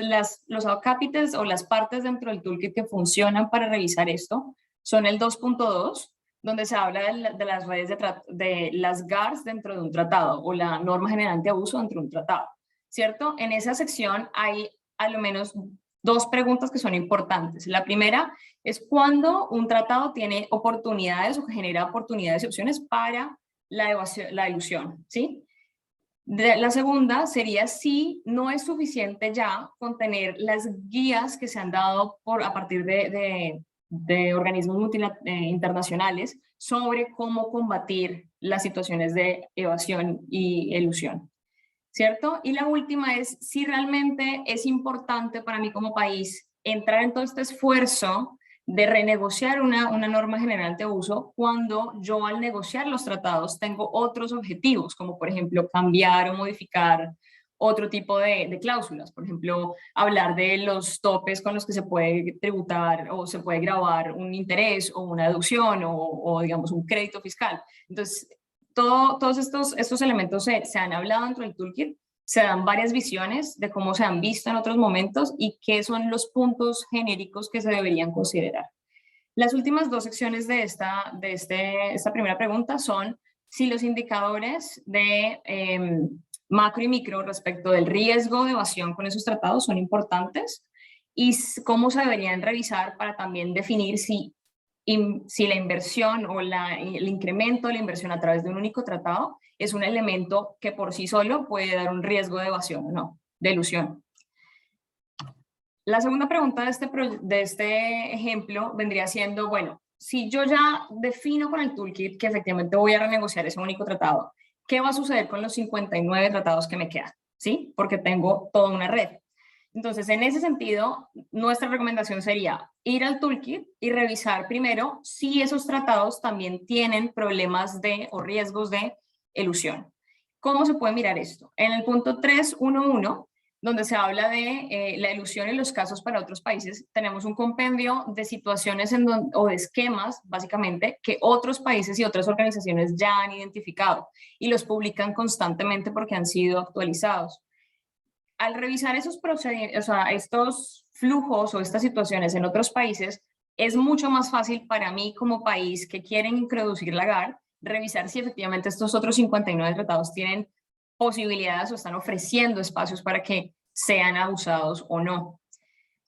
los acápites o las partes dentro del toolkit que funcionan para revisar esto son el 2.2, donde se habla de las redes de las GARs dentro de un tratado o la norma general de abuso dentro de un tratado, ¿cierto? En esa sección hay al menos dos preguntas que son importantes. La primera es cuando un tratado tiene oportunidades o genera oportunidades y opciones para la ilusión, ¿sí? La segunda sería si no es suficiente ya contener las guías que se han dado a partir de organismos internacionales sobre cómo combatir las situaciones de evasión y elusión, ¿cierto? Y la última es si realmente es importante para mí como país entrar en todo este esfuerzo de renegociar una norma general de uso cuando yo al negociar los tratados tengo otros objetivos, como por ejemplo cambiar o modificar otro tipo de cláusulas, por ejemplo, hablar de los topes con los que se puede tributar o se puede gravar un interés o una deducción o digamos un crédito fiscal. Entonces, todos estos elementos se han hablado dentro del toolkit. Se dan varias visiones de cómo se han visto en otros momentos y qué son los puntos genéricos que se deberían considerar. Las últimas dos secciones de esta primera pregunta son si los indicadores de macro y micro respecto del riesgo de evasión con esos tratados son importantes y cómo se deberían revisar para también definir si la inversión o el incremento de la inversión a través de un único tratado es un elemento que por sí solo puede dar un riesgo de evasión o no, de elusión. La segunda pregunta de este ejemplo vendría siendo, bueno, si yo ya defino con el toolkit que efectivamente voy a renegociar ese único tratado, ¿qué va a suceder con los 59 tratados que me quedan? ¿Sí? Porque tengo toda una red. Entonces, en ese sentido, nuestra recomendación sería ir al toolkit y revisar primero si esos tratados también tienen problemas o riesgos de elusión. ¿Cómo se puede mirar esto? En el punto 3.1.1, donde se habla de la elusión y los casos para otros países, tenemos un compendio de situaciones o de esquemas, básicamente, que otros países y otras organizaciones ya han identificado y los publican constantemente porque han sido actualizados. Al revisar esos procedimientos, o sea, estos flujos o estas situaciones en otros países, es mucho más fácil para mí como país que quieren introducir la GAR, revisar si efectivamente estos otros 59 tratados tienen posibilidades o están ofreciendo espacios para que sean abusados o no.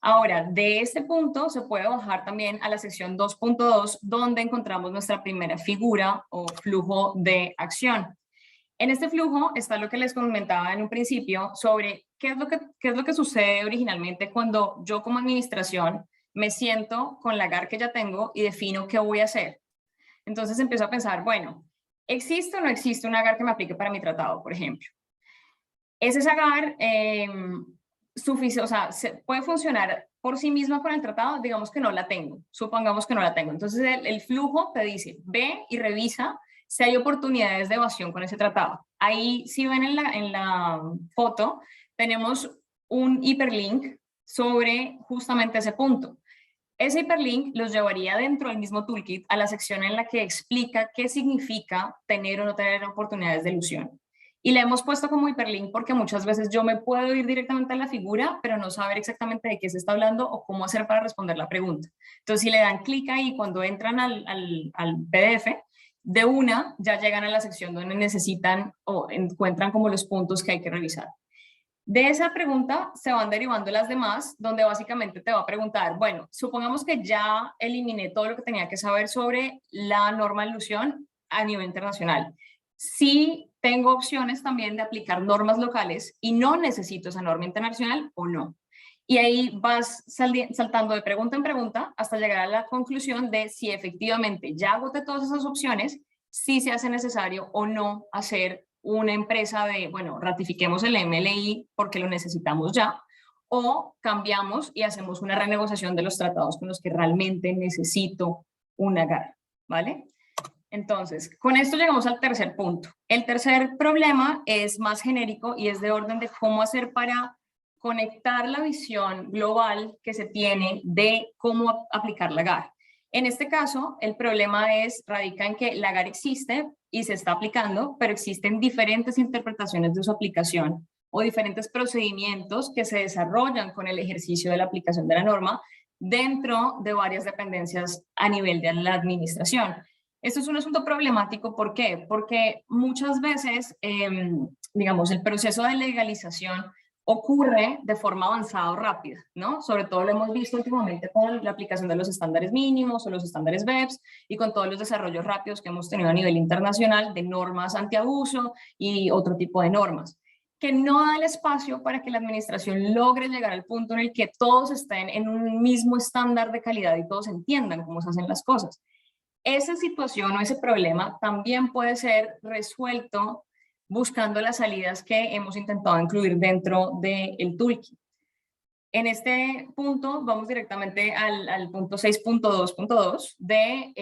Ahora, de este punto se puede bajar también a la sección 2.2, donde encontramos nuestra primera figura o flujo de acción. En este flujo está lo que les comentaba en un principio sobre qué es lo que sucede originalmente cuando yo como administración me siento con la GAR que ya tengo y defino qué voy a hacer. Entonces empiezo a pensar, bueno, ¿existe o no existe una GAR que me aplique para mi tratado, por ejemplo? ¿Es esa GAR suficiente, o sea, puede funcionar por sí misma con el tratado? Digamos que no la tengo, supongamos que no la tengo. Entonces el flujo te dice, ve y revisa si hay oportunidades de evasión con ese tratado. Ahí, si ven en la foto, tenemos un hiperlink sobre justamente ese punto. Ese hiperlink los llevaría dentro del mismo toolkit a la sección en la que explica qué significa tener o no tener oportunidades de elusión. Y le hemos puesto como hiperlink porque muchas veces yo me puedo ir directamente a la figura, pero no saber exactamente de qué se está hablando o cómo hacer para responder la pregunta. Entonces, si le dan clic ahí cuando entran al PDF, de una ya llegan a la sección donde necesitan o encuentran como los puntos que hay que revisar. De esa pregunta se van derivando las demás, donde básicamente te va a preguntar, bueno, supongamos que ya eliminé todo lo que tenía que saber sobre la norma de elusión a nivel internacional. Si tengo opciones también de aplicar normas locales y no necesito esa norma internacional o no. Y ahí vas saltando de pregunta en pregunta hasta llegar a la conclusión de si efectivamente ya agoté todas esas opciones, si se hace necesario o no hacer una empresa de, bueno, ratifiquemos el MLI porque lo necesitamos ya, o cambiamos y hacemos una renegociación de los tratados con los que realmente necesito una GAR, ¿vale? Entonces, con esto llegamos al tercer punto. El tercer problema es más genérico y es de orden de cómo hacer para conectar la visión global que se tiene de cómo aplicar la GAR. En este caso, el problema radica en que la GAR existe y se está aplicando, pero existen diferentes interpretaciones de su aplicación o diferentes procedimientos que se desarrollan con el ejercicio de la aplicación de la norma dentro de varias dependencias a nivel de la administración. Esto es un asunto problemático, ¿por qué? Porque muchas veces, digamos, el proceso de legalización ocurre de forma avanzada o rápida, ¿no? Sobre todo lo hemos visto últimamente con la aplicación de los estándares mínimos o los estándares BEPS y con todos los desarrollos rápidos que hemos tenido a nivel internacional de normas antiabuso y otro tipo de normas, que no da el espacio para que la administración logre llegar al punto en el que todos estén en un mismo estándar de calidad y todos entiendan cómo se hacen las cosas. Esa situación o ese problema también puede ser resuelto buscando las salidas que hemos intentado incluir dentro del toolkit. En este punto vamos directamente al punto 6.2.2 de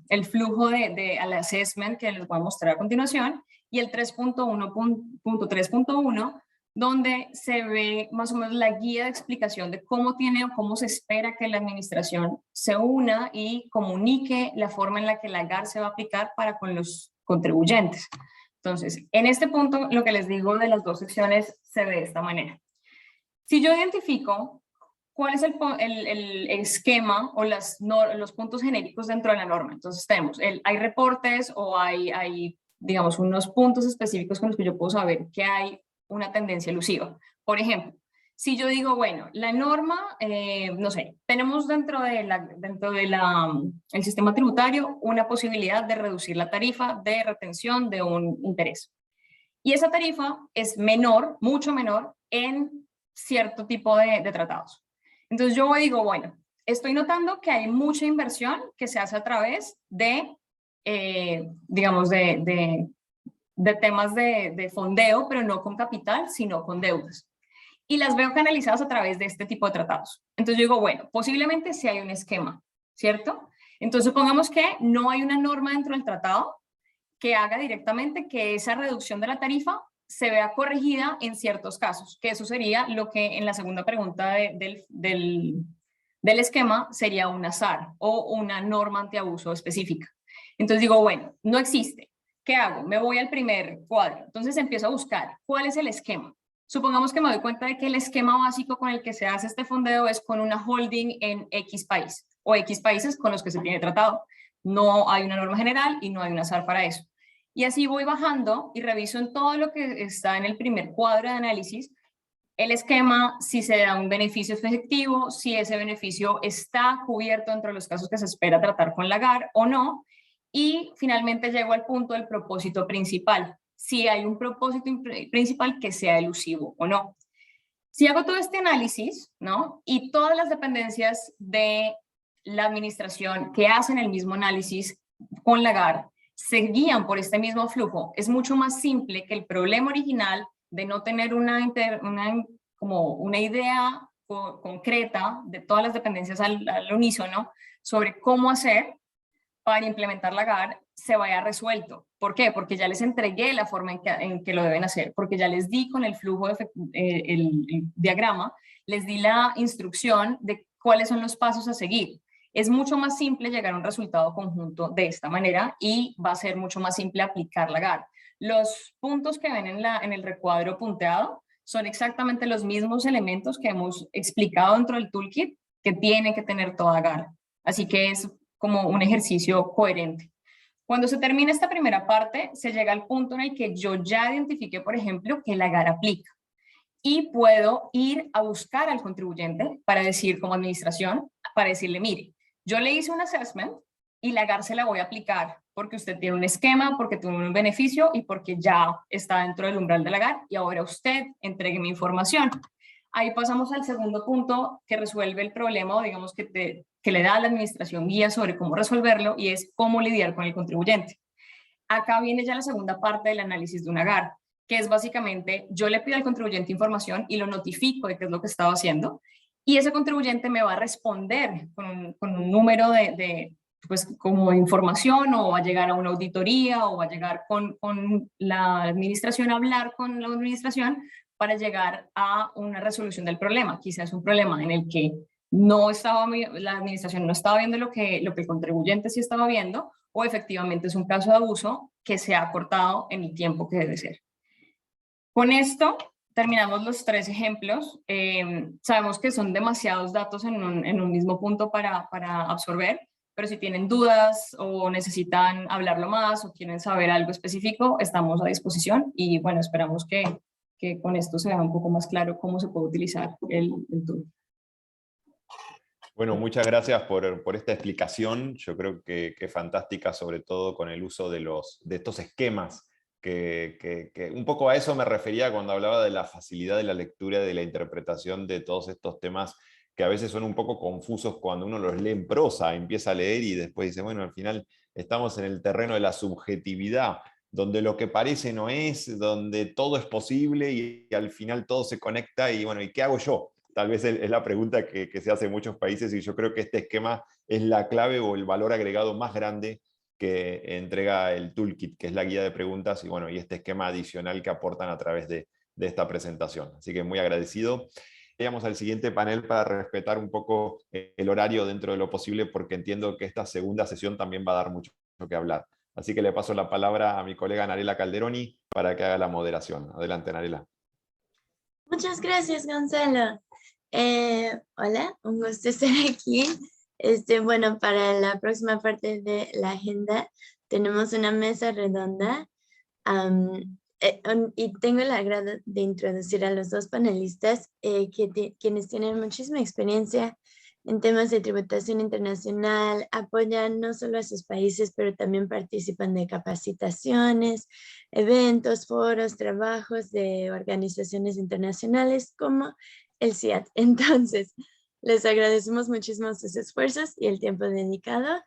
el flujo al assessment que les voy a mostrar a continuación y el 3.1.3.1 donde se ve más o menos la guía de explicación de cómo tiene o cómo se espera que la administración se una y comunique la forma en la que la GAR se va a aplicar para con los contribuyentes. Entonces, en este punto, lo que les digo de las dos secciones se ve de esta manera. Si yo identifico cuál es el esquema o los puntos genéricos dentro de la norma, entonces tenemos, hay reportes o hay, digamos, unos puntos específicos con los que yo puedo saber que hay una tendencia elusiva. Por ejemplo, si yo digo, bueno, la norma, no sé, tenemos dentro del sistema tributario una posibilidad de reducir la tarifa de retención de un interés. Y esa tarifa es menor, mucho menor, en cierto tipo de tratados. Entonces yo digo, bueno, estoy notando que hay mucha inversión que se hace a través de, digamos, de temas de fondeo, pero no con capital, sino con deudas. Y las veo canalizadas a través de este tipo de tratados. Entonces yo digo, bueno, posiblemente sí hay un esquema, ¿cierto? Entonces supongamos que no hay una norma dentro del tratado que haga directamente que esa reducción de la tarifa se vea corregida en ciertos casos, que eso sería lo que en la segunda pregunta del esquema sería una SAR o una norma antiabuso específica. Entonces digo, bueno, no existe. ¿Qué hago? Me voy al primer cuadro. Entonces empiezo a buscar cuál es el esquema. Supongamos que me doy cuenta de que el esquema básico con el que se hace este fondeo es con una holding en X país o X países con los que se tiene tratado. No hay una norma general y no hay una SAR para eso. Y así voy bajando y reviso en todo lo que está en el primer cuadro de análisis el esquema, si se da un beneficio efectivo, si ese beneficio está cubierto entre los casos que se espera tratar con la GAR o no. Y finalmente llego al punto del propósito principal, si hay un propósito principal que sea elusivo o no. Si hago todo este análisis, ¿no? Y todas las dependencias de la administración que hacen el mismo análisis con la GAR se guían por este mismo flujo, es mucho más simple que el problema original de no tener una idea concreta de todas las dependencias al unísono sobre cómo hacer para implementar la GAR se vaya resuelto. ¿Por qué? Porque ya les entregué la forma en que lo deben hacer, porque ya les di con el flujo, el diagrama, les di la instrucción de cuáles son los pasos a seguir. Es mucho más simple llegar a un resultado conjunto de esta manera y va a ser mucho más simple aplicar la GAR. Los puntos que ven en el recuadro punteado son exactamente los mismos elementos que hemos explicado dentro del toolkit que tiene que tener toda GAR. Así que es como un ejercicio coherente. Cuando se termina esta primera parte, se llega al punto en el que yo ya identifiqué, por ejemplo, que la GAR aplica. Y puedo ir a buscar al contribuyente para decir, como administración, para decirle, mire, yo le hice un assessment y la GAR se la voy a aplicar porque usted tiene un esquema, porque tiene un beneficio y porque ya está dentro del umbral de la GAR y ahora usted entregue mi información. Ahí pasamos al segundo punto que resuelve el problema, o digamos que le da a la administración guía sobre cómo resolverlo, y es cómo lidiar con el contribuyente. Acá viene ya la segunda parte del análisis de una GAR, que es básicamente, yo le pido al contribuyente información y lo notifico de qué es lo que estaba haciendo, y ese contribuyente me va a responder con un número pues como información, o va a llegar a una auditoría, o va a llegar con la administración a hablar con la administración para llegar a una resolución del problema. Quizás es un problema en el que la administración no estaba viendo lo que el contribuyente sí estaba viendo, o efectivamente es un caso de abuso que se ha cortado en el tiempo que debe ser. Con esto terminamos los 3 ejemplos. Sabemos que son demasiados datos en un mismo punto para absorber, pero si tienen dudas o necesitan hablarlo más o quieren saber algo específico, estamos a disposición, y bueno, esperamos que con esto se vea un poco más claro cómo se puede utilizar el tool. Bueno, muchas gracias por esta explicación. Yo creo que es fantástica, sobre todo con el uso de estos esquemas, que un poco a eso me refería cuando hablaba de la facilidad de la lectura, de la interpretación de todos estos temas que a veces son un poco confusos cuando uno los lee en prosa, empieza a leer y después dice, bueno, al final estamos en el terreno de la subjetividad, donde lo que parece no es, donde todo es posible y al final todo se conecta y bueno, ¿y qué hago yo? Tal vez es la pregunta que se hace en muchos países, y yo creo que este esquema es la clave o el valor agregado más grande que entrega el toolkit, que es la guía de preguntas, y bueno, y este esquema adicional que aportan a través de esta presentación. Así que muy agradecido. Llegamos al siguiente panel para respetar un poco el horario dentro de lo posible, porque entiendo que esta segunda sesión también va a dar mucho que hablar. Así que le paso la palabra a mi colega Narela Calderoni para que haga la moderación. Adelante, Narela. Muchas gracias, Gonzalo. Hola, un gusto estar aquí. Bueno, para la próxima parte de la agenda tenemos una mesa redonda y tengo el agrado de introducir a los 2 panelistas quienes tienen muchísima experiencia en temas de tributación internacional, apoyan no solo a sus países, pero también participan de capacitaciones, eventos, foros, trabajos de organizaciones internacionales como el CIAT. Entonces, les agradecemos muchísimo sus esfuerzos y el tiempo dedicado.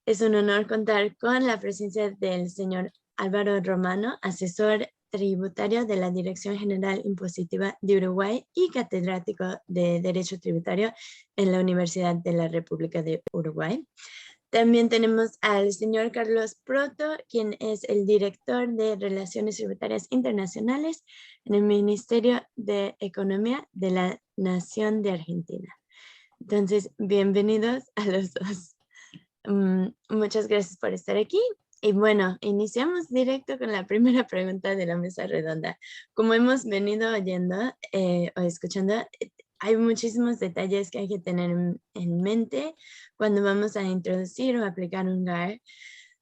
Es un honor contar con la presencia del señor Álvaro Romano, asesor tributario de la Dirección General Impositiva de Uruguay y catedrático de Derecho Tributario en la Universidad de la República de Uruguay. También tenemos al señor Carlos Proto, quien es el director de Relaciones Tributarias Internacionales en el Ministerio de Economía de la Nación de Argentina. Entonces, bienvenidos a los 2. Muchas gracias por estar aquí. Y bueno, iniciamos directo con la primera pregunta de la mesa redonda. Como hemos venido oyendo o escuchando, hay muchísimos detalles que hay que tener en mente cuando vamos a introducir o aplicar un GAR.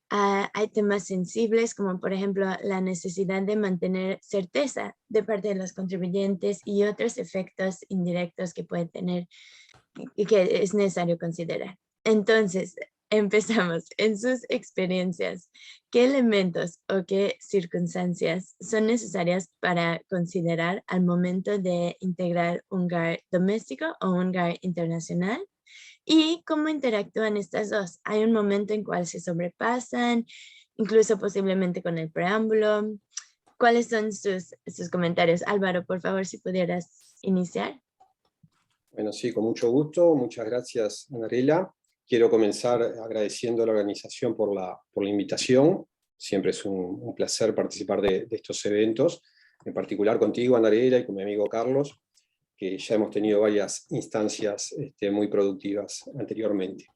Hay temas sensibles como por ejemplo la necesidad de mantener certeza de parte de los contribuyentes y otros efectos indirectos que puede tener y que es necesario considerar. Entonces, empezamos. En sus experiencias, ¿qué elementos o qué circunstancias son necesarias para considerar al momento de integrar un GAR doméstico o un GAR internacional? ¿Y cómo interactúan estas dos? ¿Hay un momento en cual se sobrepasan, incluso posiblemente con el preámbulo? ¿Cuáles son sus comentarios? Álvaro, por favor, si pudieras iniciar. Bueno, sí, con mucho gusto. Muchas gracias, Anarela. Quiero comenzar agradeciendo a la organización por la invitación. Siempre es un placer participar de estos eventos, en particular contigo, Anarela, y con mi amigo Carlos, que ya hemos tenido varias instancias muy productivas anteriormente.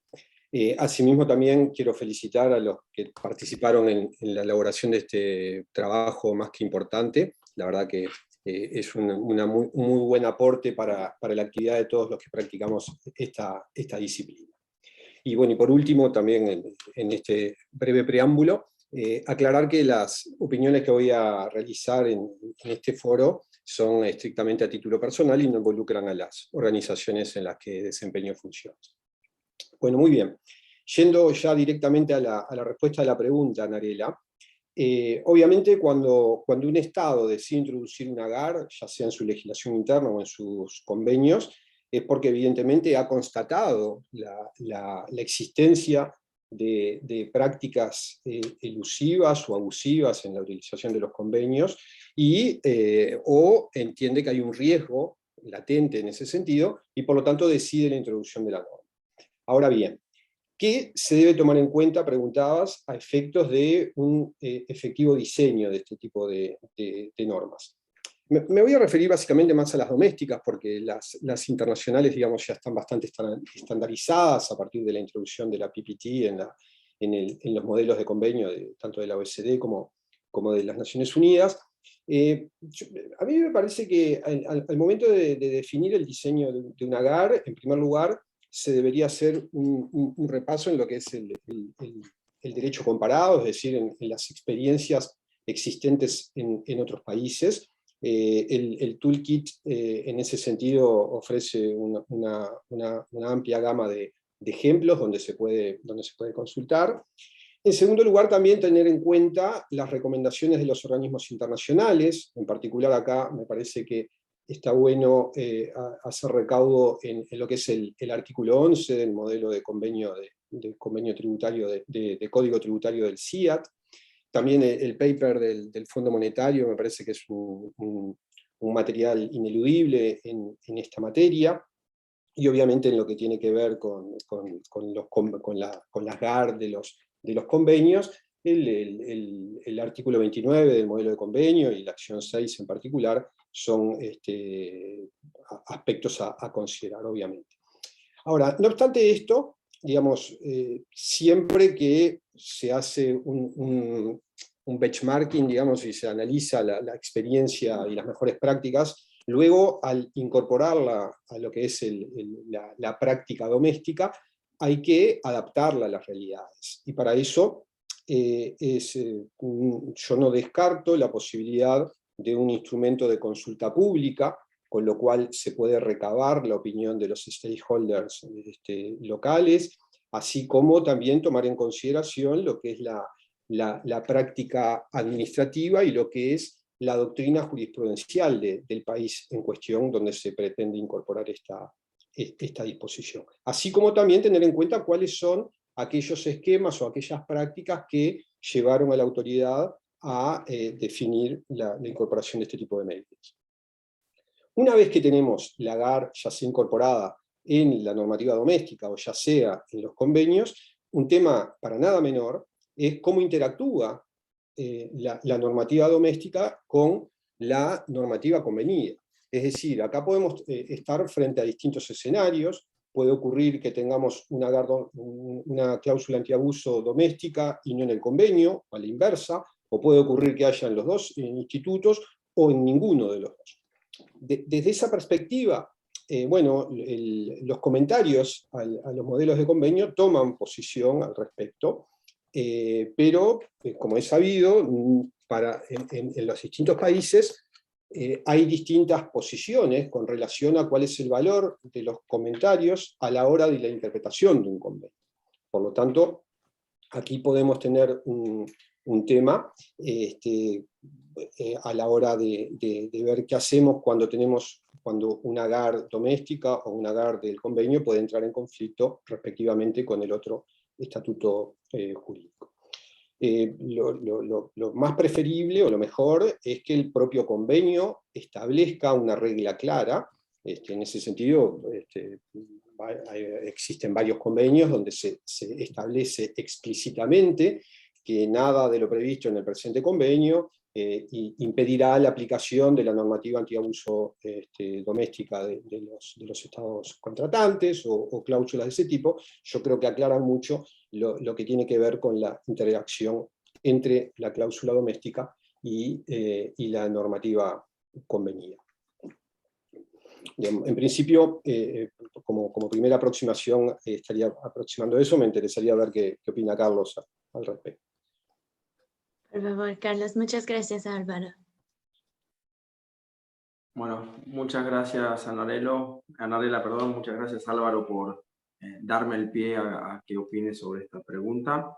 Asimismo, también quiero felicitar a los que participaron en la elaboración de este trabajo más que importante. La verdad que es un muy buen aporte para la actividad de todos los que practicamos esta disciplina. Y bueno, y por último, también en este breve preámbulo, aclarar que las opiniones que voy a realizar en este foro son estrictamente a título personal y no involucran a las organizaciones en las que desempeño funciones. Bueno, muy bien. Yendo ya directamente a la respuesta de la pregunta, Anarela, obviamente cuando un Estado decide introducir una GAR, ya sea en su legislación interna o en sus convenios, es porque evidentemente ha constatado la existencia de prácticas elusivas o abusivas en la utilización de los convenios, o entiende que hay un riesgo latente en ese sentido, y por lo tanto decide la introducción de la norma. Ahora bien, ¿qué se debe tomar en cuenta, preguntabas, a efectos de un efectivo diseño de este tipo de normas? Me voy a referir básicamente más a las domésticas, porque las internacionales, digamos, ya están bastante estandarizadas a partir de la introducción de la PPT en los modelos de convenio, tanto de la OECD como de las Naciones Unidas. A mí me parece que al momento de definir el diseño de una GAR, en primer lugar, se debería hacer un repaso en lo que es el derecho comparado, es decir, en las experiencias existentes en otros países. El toolkit en ese sentido ofrece una amplia gama de ejemplos donde se puede consultar. En segundo lugar, también tener en cuenta las recomendaciones de los organismos internacionales. En particular acá me parece que está bueno hacer recaudo en lo que es el artículo 11 del modelo de convenio tributario, de código tributario del CIAT. También el paper del Fondo Monetario me parece que es un material ineludible en esta materia, y obviamente en lo que tiene que ver con las GAR de los convenios, el artículo 29 del modelo de convenio y la acción 6 en particular son aspectos a considerar, obviamente. Ahora, no obstante esto, digamos, siempre que se hace un benchmarking, digamos, y se analiza la experiencia y las mejores prácticas, luego al incorporarla a lo que es la práctica doméstica, hay que adaptarla a las realidades. Y para eso yo no descarto la posibilidad de un instrumento de consulta pública, con lo cual se puede recabar la opinión de los stakeholders locales, así como también tomar en consideración lo que es la práctica administrativa y lo que es la doctrina jurisprudencial del país en cuestión donde se pretende incorporar esta disposición. Así como también tener en cuenta cuáles son aquellos esquemas o aquellas prácticas que llevaron a la autoridad a definir la incorporación de este tipo de medidas. Una vez que tenemos la GAR ya sea incorporada en la normativa doméstica o ya sea en los convenios, un tema para nada menor es cómo interactúa la normativa doméstica con la normativa convenida. Es decir, acá podemos estar frente a distintos escenarios. Puede ocurrir que tengamos una cláusula antiabuso doméstica y no en el convenio, a la inversa, o puede ocurrir que haya en los dos institutos o en ninguno de los dos. Desde esa perspectiva, bueno, los comentarios a los modelos de convenio toman posición al respecto, pero como es sabido, en los distintos países hay distintas posiciones con relación a cuál es el valor de los comentarios a la hora de la interpretación de un convenio. Por lo tanto, aquí podemos tener un tema a la hora de ver qué hacemos cuando una GAR doméstica o una GAR del convenio puede entrar en conflicto respectivamente con el otro estatuto jurídico. Lo más preferible o lo mejor es que el propio convenio establezca una regla clara. En ese sentido, existen varios convenios donde se establece explícitamente que nada de lo previsto en el presente convenio impedirá la aplicación de la normativa antiabuso doméstica de los estados contratantes o cláusulas de ese tipo. Yo creo que aclaran mucho lo que tiene que ver con la interacción entre la cláusula doméstica y la normativa convenida. En principio, como primera aproximación, estaría aproximando eso. Me interesaría ver qué opina Carlos al respecto. Por favor, Carlos. Muchas gracias, Álvaro. Bueno, muchas gracias Anarela, perdón, muchas gracias Álvaro por darme el pie a que opine sobre esta pregunta.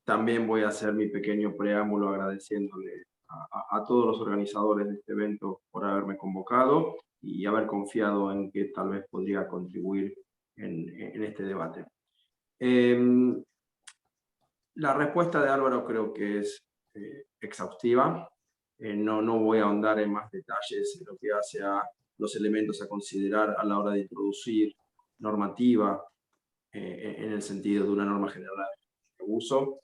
También voy a hacer mi pequeño preámbulo agradeciéndole a todos los organizadores de este evento por haberme convocado y haber confiado en que tal vez podría contribuir en este debate. La respuesta de Álvaro creo que es exhaustiva. No voy a ahondar en más detalles en lo que hace a los elementos a considerar a la hora de introducir normativa en el sentido de una norma general de abuso.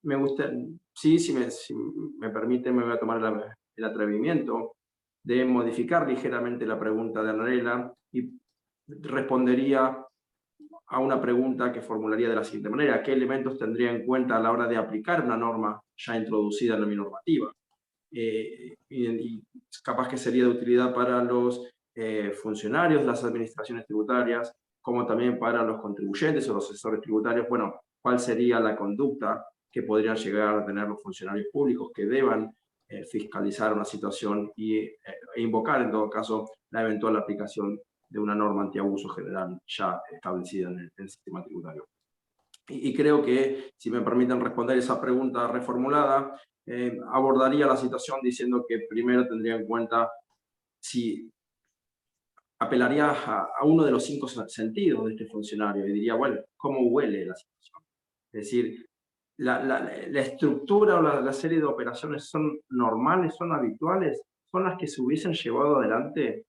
Me gusta, si me permite, me voy a tomar el atrevimiento de modificar ligeramente la pregunta de Anarela y respondería a una pregunta que formularía de la siguiente manera: ¿qué elementos tendría en cuenta a la hora de aplicar una norma ya introducida en mi normativa? Y capaz que sería de utilidad para los funcionarios de las administraciones tributarias, como también para los contribuyentes o los asesores tributarios. Bueno, ¿cuál sería la conducta que podrían llegar a tener los funcionarios públicos que deban fiscalizar una situación e invocar en todo caso la eventual aplicación de una norma antiabuso general ya establecida en el sistema tributario? Y creo que, si me permiten responder esa pregunta reformulada, abordaría la situación diciendo que primero tendría en cuenta si apelaría a uno de los 5 sentidos de este funcionario y diría, bueno, ¿cómo huele la situación? Es decir, la estructura o la serie de operaciones son normales, son habituales, son las que se hubiesen llevado adelante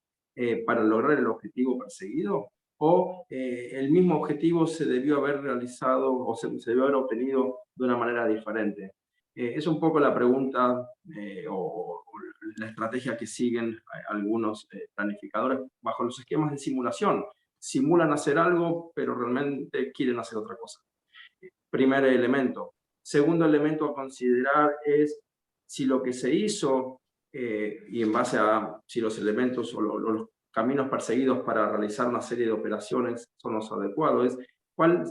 para lograr el objetivo perseguido, o el mismo objetivo se debió haber realizado o se debió haber obtenido de una manera diferente. Es un poco la pregunta o la estrategia que siguen algunos planificadores bajo los esquemas de simulación. Simulan hacer algo, pero realmente quieren hacer otra cosa. Primer elemento. Segundo elemento a considerar es si lo que se hizo, y en base a si los elementos o los caminos perseguidos para realizar una serie de operaciones son los adecuados, es cuál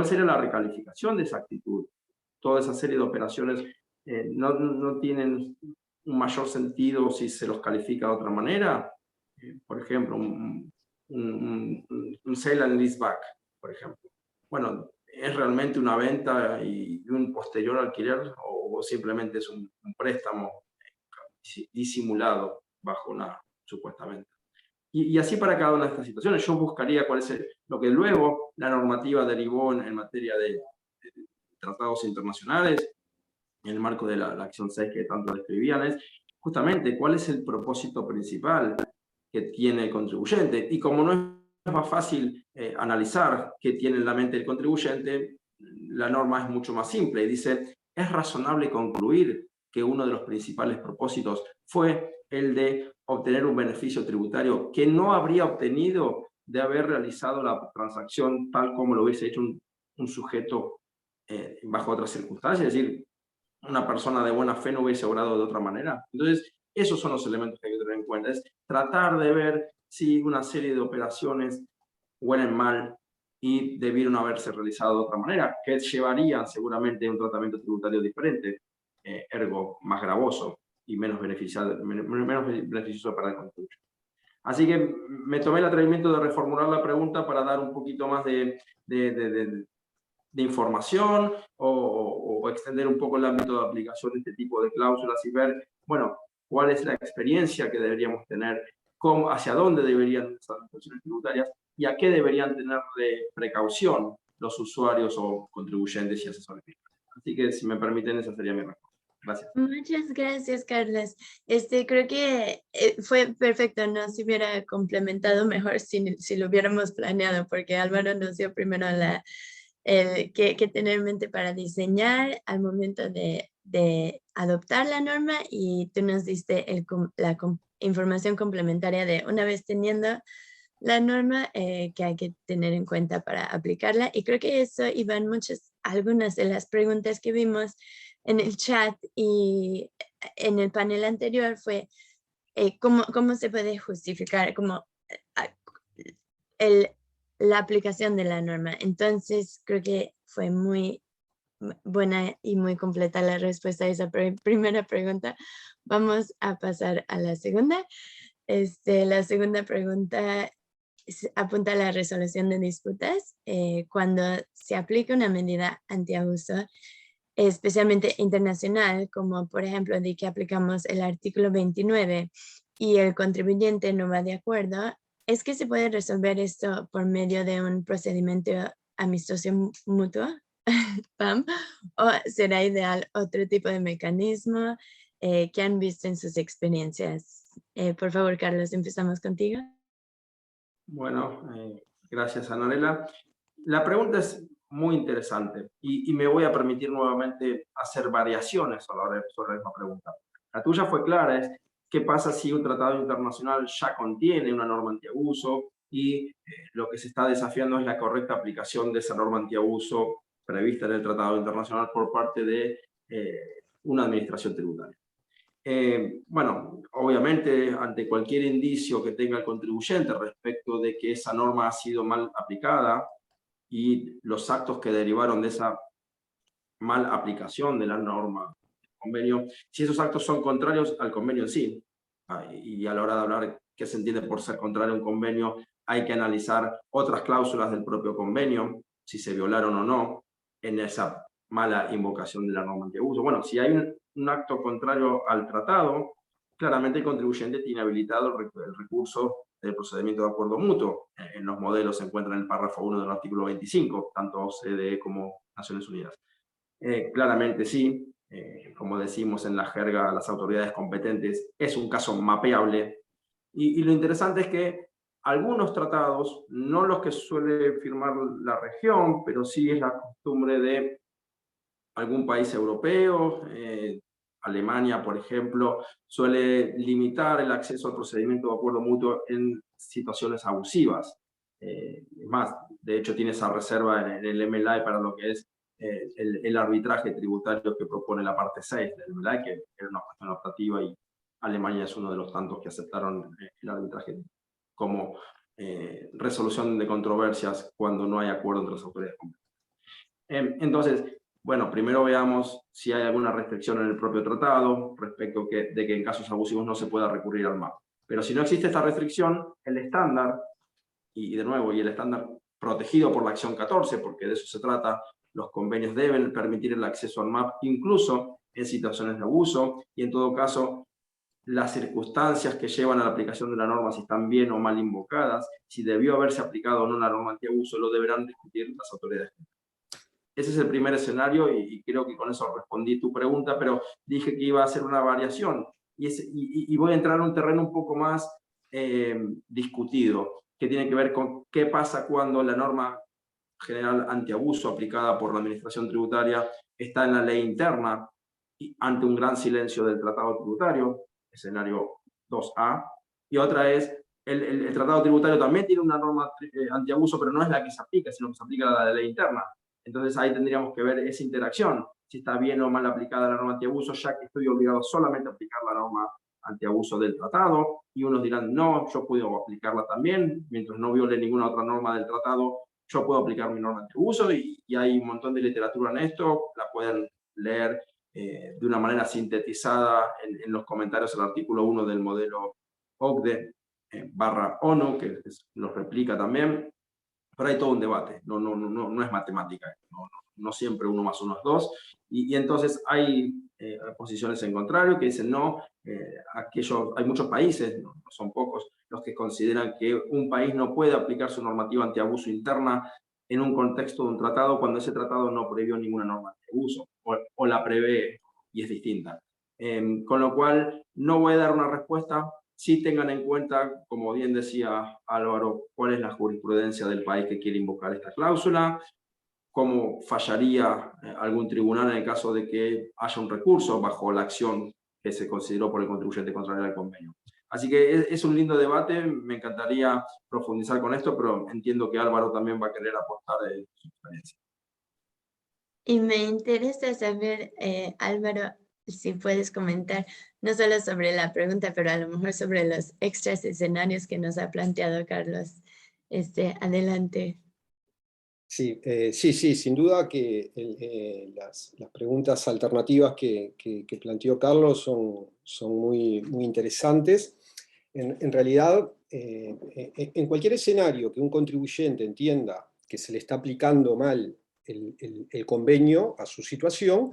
sería la recalificación de esa actitud. Toda esa serie de operaciones no tienen un mayor sentido si se los califica de otra manera. Por ejemplo, un sale and leaseback, por ejemplo. Bueno, ¿es realmente una venta y un posterior alquiler o simplemente es un préstamo disimulado bajo una supuesta venta? Y así para cada una de estas situaciones. Yo buscaría cuál es lo que luego la normativa derivó en materia de tratados internacionales, en el marco de la acción 6 que tanto describían, es justamente cuál es el propósito principal que tiene el contribuyente. Y como no es más fácil analizar qué tiene en la mente el contribuyente, la norma es mucho más simple y dice, es razonable concluir que uno de los principales propósitos fue el de obtener un beneficio tributario que no habría obtenido de haber realizado la transacción tal como lo hubiese hecho un sujeto bajo otras circunstancias, es decir, una persona de buena fe no hubiese obrado de otra manera. Entonces, esos son los elementos que hay que tener en cuenta, es tratar de ver si una serie de operaciones huelen mal y debieron haberse realizado de otra manera, que llevarían seguramente a un tratamiento tributario diferente, ergo más gravoso y menos beneficioso para el contribuyente. Así que me tomé el atrevimiento de reformular la pregunta para dar un poquito más de información o extender un poco el ámbito de aplicación de este tipo de cláusulas y ver, bueno, cuál es la experiencia que deberíamos tener, hacia dónde deberían estar las cuestiones tributarias y a qué deberían tener de precaución los usuarios o contribuyentes y asesores fiscales. Así que, si me permiten, esa sería mi respuesta. Gracias. Muchas gracias, Carlos. Creo que fue perfecto, no se hubiera complementado mejor si lo hubiéramos planeado, porque Álvaro nos dio primero que tener en mente para diseñar al momento de adoptar la norma, y tú nos diste la información complementaria de una vez teniendo la norma que hay que tener en cuenta para aplicarla. Y creo que eso iban algunas de las preguntas que vimos en el chat y en el panel anterior, fue cómo se puede justificar la aplicación de la norma. Entonces creo que fue muy buena y muy completa la respuesta a esa primera pregunta. Vamos a pasar a la segunda. La segunda pregunta apunta a la resolución de disputas. Cuando se aplica una medida antiabuso, especialmente internacional, como por ejemplo de que aplicamos el artículo 29 y el contribuyente no va de acuerdo, ¿es que se puede resolver esto por medio de un procedimiento amistoso mutuo, PAM, o será ideal otro tipo de mecanismo que han visto en sus experiencias? Por favor, Carlos, empezamos contigo. Bueno, gracias, Anarela. La pregunta es muy interesante y me voy a permitir nuevamente hacer variaciones sobre la misma pregunta. La tuya fue clara, es qué pasa si un tratado internacional ya contiene una norma antiabuso y lo que se está desafiando es la correcta aplicación de esa norma antiabuso prevista en el tratado internacional por parte de una administración tributaria. Bueno, obviamente, ante cualquier indicio que tenga el contribuyente respecto de que esa norma ha sido mal aplicada y los actos que derivaron de esa mal aplicación de la norma del convenio, si esos actos son contrarios al convenio en sí, y a la hora de hablar qué se entiende por ser contrario a un convenio, hay que analizar otras cláusulas del propio convenio, si se violaron o no en esa mala invocación de la norma antiabuso. Bueno, si hay un acto contrario al tratado, claramente el contribuyente tiene habilitado el recurso del procedimiento de acuerdo mutuo. En los modelos se encuentra en el párrafo 1 del artículo 25, tanto OCDE como Naciones Unidas. Claramente sí, como decimos en la jerga, las autoridades competentes, es un caso mapeable. Y lo interesante es que algunos tratados, no los que suele firmar la región, pero sí es la costumbre de algún país europeo, Alemania, por ejemplo, suele limitar el acceso al procedimiento de acuerdo mutuo en situaciones abusivas. Es más, de hecho tiene esa reserva en el MLA para lo que es el arbitraje tributario que propone la parte 6 del MLA, que era una cuestión optativa, y Alemania es uno de los tantos que aceptaron el arbitraje como resolución de controversias cuando no hay acuerdo entre las autoridades competentes. Entonces, bueno, primero veamos si hay alguna restricción en el propio tratado respecto de que en casos abusivos no se pueda recurrir al MAP. Pero si no existe esta restricción, el estándar, y de nuevo, y el estándar protegido por la acción 14, porque de eso se trata, los convenios deben permitir el acceso al MAP incluso en situaciones de abuso, y en todo caso, las circunstancias que llevan a la aplicación de la norma, si están bien o mal invocadas, si debió haberse aplicado o no la norma antiabuso, lo deberán discutir las autoridades. Ese es el primer escenario y creo que con eso respondí tu pregunta, pero dije que iba a ser una variación y voy a entrar en un terreno un poco más discutido, que tiene que ver con qué pasa cuando la norma general antiabuso aplicada por la administración tributaria está en la ley interna y ante un gran silencio del tratado tributario, escenario 2A, y otra es el tratado tributario también tiene una norma antiabuso, pero no es la que se aplica, sino que se aplica la de ley interna. Entonces ahí tendríamos que ver esa interacción, si está bien o mal aplicada la norma antiabuso, ya que estoy obligado solamente a aplicar la norma antiabuso del tratado, y unos dirán, no, yo puedo aplicarla también, mientras no viole ninguna otra norma del tratado, yo puedo aplicar mi norma antiabuso, y hay un montón de literatura en esto, la pueden leer de una manera sintetizada en los comentarios al artículo 1 del modelo OCDE /ONU, que los replica también. pero hay todo un debate, no es matemática, no siempre 1 más 1 es 2, y entonces hay posiciones en contrario que dicen no, hay muchos países, no son pocos, los que consideran que un país no puede aplicar su normativa antiabuso interna en un contexto de un tratado cuando ese tratado no previó ninguna norma antiabuso, o la prevé y es distinta. Con lo cual, no voy a dar una respuesta. Sí tengan en cuenta, como bien decía Álvaro, cuál es la jurisprudencia del país que quiere invocar esta cláusula, cómo fallaría algún tribunal en el caso de que haya un recurso bajo la acción que se consideró por el contribuyente contrario al convenio. Así que es un lindo debate, me encantaría profundizar con esto, pero entiendo que Álvaro también va a querer aportar su experiencia. Y me interesa saber, Álvaro, si puedes comentar no solo sobre la pregunta, pero a lo mejor sobre los extras escenarios que nos ha planteado Carlos. Adelante. Sí, sin duda que las preguntas alternativas que planteó Carlos son muy interesantes. En realidad, en cualquier escenario que un contribuyente entienda que se le está aplicando mal el convenio a su situación,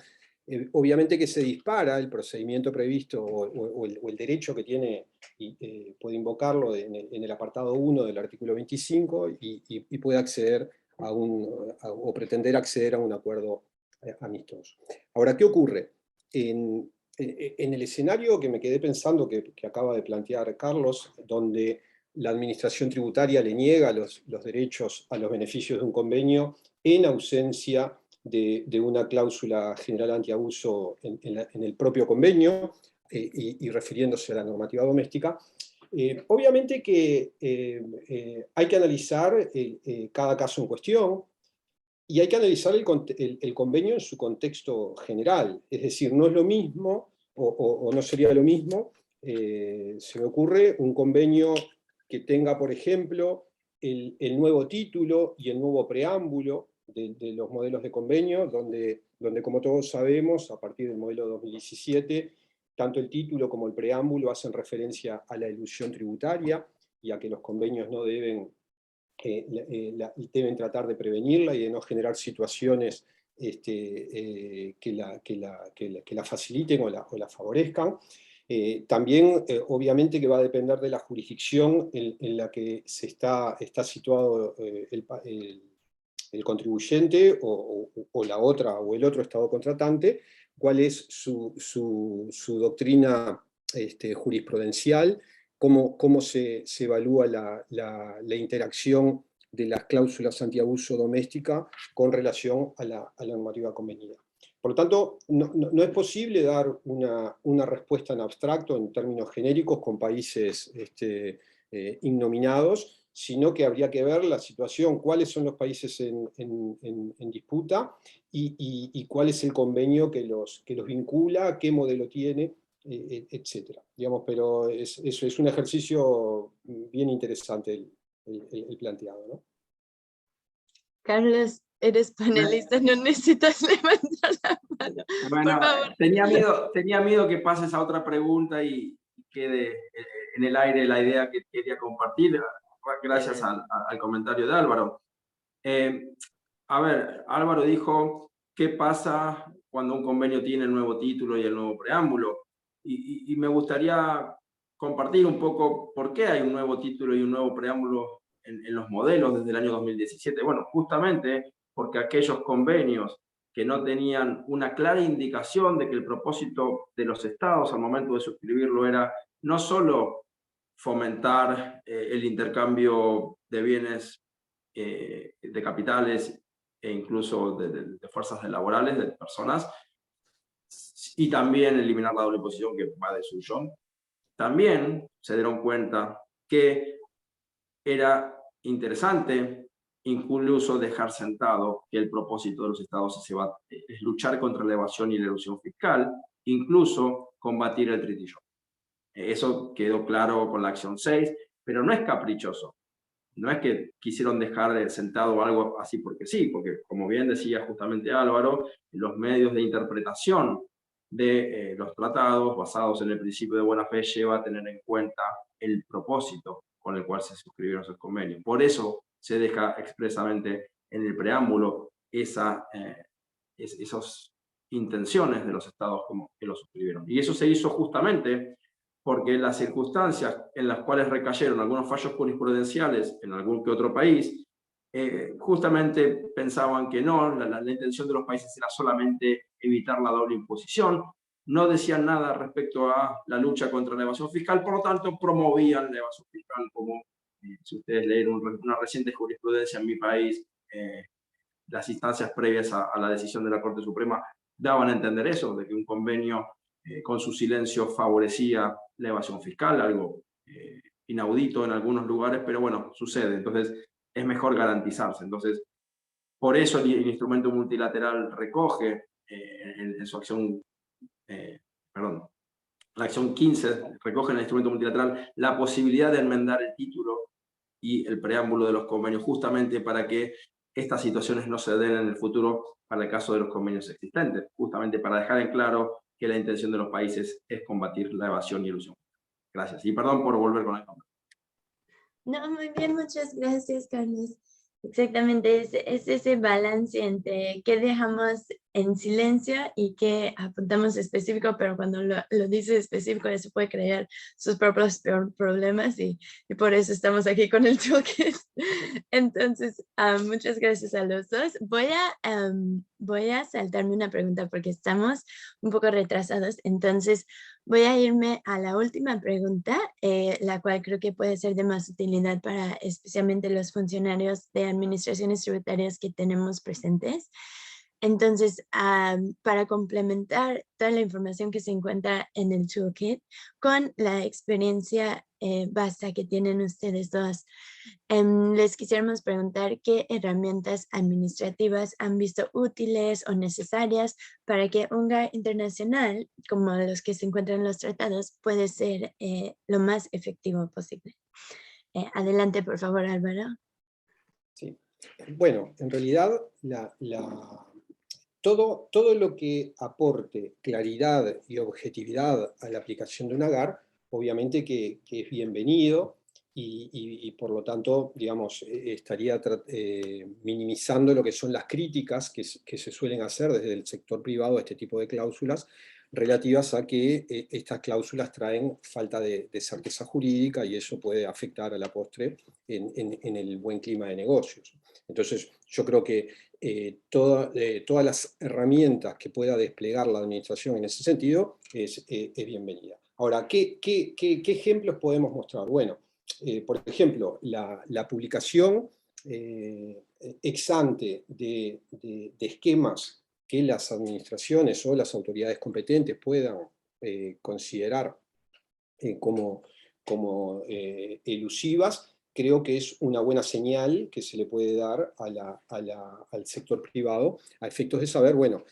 obviamente que se dispara el procedimiento previsto o el derecho que tiene, y puede invocarlo en el apartado 1 del artículo 25 y puede acceder o pretender acceder a un acuerdo amistoso. Ahora, ¿qué ocurre? En el escenario que me quedé pensando que acaba de plantear Carlos, donde la administración tributaria le niega los derechos a los beneficios de un convenio en ausencia de una cláusula general antiabuso en el propio convenio, y refiriéndose a la normativa doméstica, obviamente que hay que analizar cada caso en cuestión, y hay que analizar el convenio en su contexto general. Es decir, no es lo mismo, o no sería lo mismo, se me ocurre un convenio que tenga, por ejemplo, el nuevo título y el nuevo preámbulo de los modelos de convenio, donde como todos sabemos, a partir del modelo 2017, tanto el título como el preámbulo hacen referencia a la elusión tributaria y a que los convenios no deben tratar de prevenirla y de no generar situaciones que la faciliten o la favorezcan. También, obviamente, que va a depender de la jurisdicción en la que está situado el contribuyente o la otra o el otro estado contratante, cuál es su doctrina jurisprudencial, cómo se evalúa la interacción de las cláusulas antiabuso doméstica con relación a la normativa convenida. Por lo tanto, no es posible dar una respuesta en abstracto, en términos genéricos, con países innominados, sino que habría que ver la situación, cuáles son los países en disputa y cuál es el convenio que los vincula, qué modelo tiene, etcétera. Digamos, pero eso es un ejercicio bien interesante el planteado, ¿no? Carlos, eres panelista, no necesitas levantar la mano. Bueno, por favor. tenía miedo que pases a otra pregunta y quede en el aire la idea que quería compartir, gracias al comentario de Álvaro. A ver, Álvaro dijo, ¿qué pasa cuando un convenio tiene el nuevo título y el nuevo preámbulo? Y me gustaría compartir un poco por qué hay un nuevo título y un nuevo preámbulo en los modelos desde el año 2017. Bueno, justamente porque aquellos convenios que no tenían una clara indicación de que el propósito de los estados al momento de suscribirlo era no solo fomentar el intercambio de bienes, de capitales e incluso de fuerzas laborales, de personas, y también eliminar la doble imposición que va de suyo, también se dieron cuenta que era interesante incluso dejar sentado que el propósito de los estados es luchar contra la evasión y la elusión fiscal, incluso combatir el tritillón. Eso quedó claro con la acción 6, pero no es caprichoso. No es que quisieron dejar sentado algo así porque sí, porque como bien decía justamente Álvaro, los medios de interpretación de los tratados basados en el principio de buena fe lleva a tener en cuenta el propósito con el cual se suscribieron esos convenios. Por eso se deja expresamente en el preámbulo esas intenciones de los estados como que lo suscribieron. Y eso se hizo justamente porque las circunstancias en las cuales recayeron algunos fallos jurisprudenciales en algún que otro país, justamente pensaban que no, la intención de los países era solamente evitar la doble imposición, no decían nada respecto a la lucha contra la evasión fiscal, por lo tanto promovían la evasión fiscal como, si ustedes leen una reciente jurisprudencia en mi país, las instancias previas a la decisión de la Corte Suprema daban a entender eso, de que un convenio con su silencio favorecía la evasión fiscal, algo inaudito en algunos lugares, pero bueno, sucede, entonces es mejor garantizarse. Entonces, por eso el instrumento multilateral recoge en su acción, la acción 15 recoge en el instrumento multilateral la posibilidad de enmendar el título y el preámbulo de los convenios, justamente para que estas situaciones no se den en el futuro para el caso de los convenios existentes, justamente para dejar en claro que la intención de los países es combatir la evasión y elusión. Gracias. Y perdón por volver con el nombre. No, muy bien, muchas gracias, Carlos. Exactamente, es ese balance entre qué dejamos en silencio y qué apuntamos específico, pero cuando lo dices específico eso puede crear sus propios problemas y por eso estamos aquí con el toolkit. Entonces, muchas gracias a los dos. Voy a saltarme una pregunta porque estamos un poco retrasados, entonces voy a irme a la última pregunta, la cual creo que puede ser de más utilidad para especialmente los funcionarios de administraciones tributarias que tenemos presentes. Entonces, para complementar toda la información que se encuentra en el toolkit con la experiencia vasta que tienen ustedes dos, les quisiéramos preguntar qué herramientas administrativas han visto útiles o necesarias para que un GAR internacional, como los que se encuentran en los tratados, puede ser lo más efectivo posible. Adelante, por favor, Álvaro. Sí. Bueno, en realidad todo lo que aporte claridad y objetividad a la aplicación de una GAR, obviamente que es bienvenido y por lo tanto, digamos, estaría minimizando lo que son las críticas que se suelen hacer desde el sector privado a este tipo de cláusulas, relativas a que estas cláusulas traen falta de certeza jurídica y eso puede afectar a la postre en el buen clima de negocios. Entonces, yo creo que todas las herramientas que pueda desplegar la administración en ese sentido es bienvenida. Ahora, ¿qué ejemplos podemos mostrar? Bueno, por ejemplo, la publicación ex ante de esquemas que las administraciones o las autoridades competentes puedan considerar como elusivas, creo que es una buena señal que se le puede dar al sector privado a efectos de saber, bueno,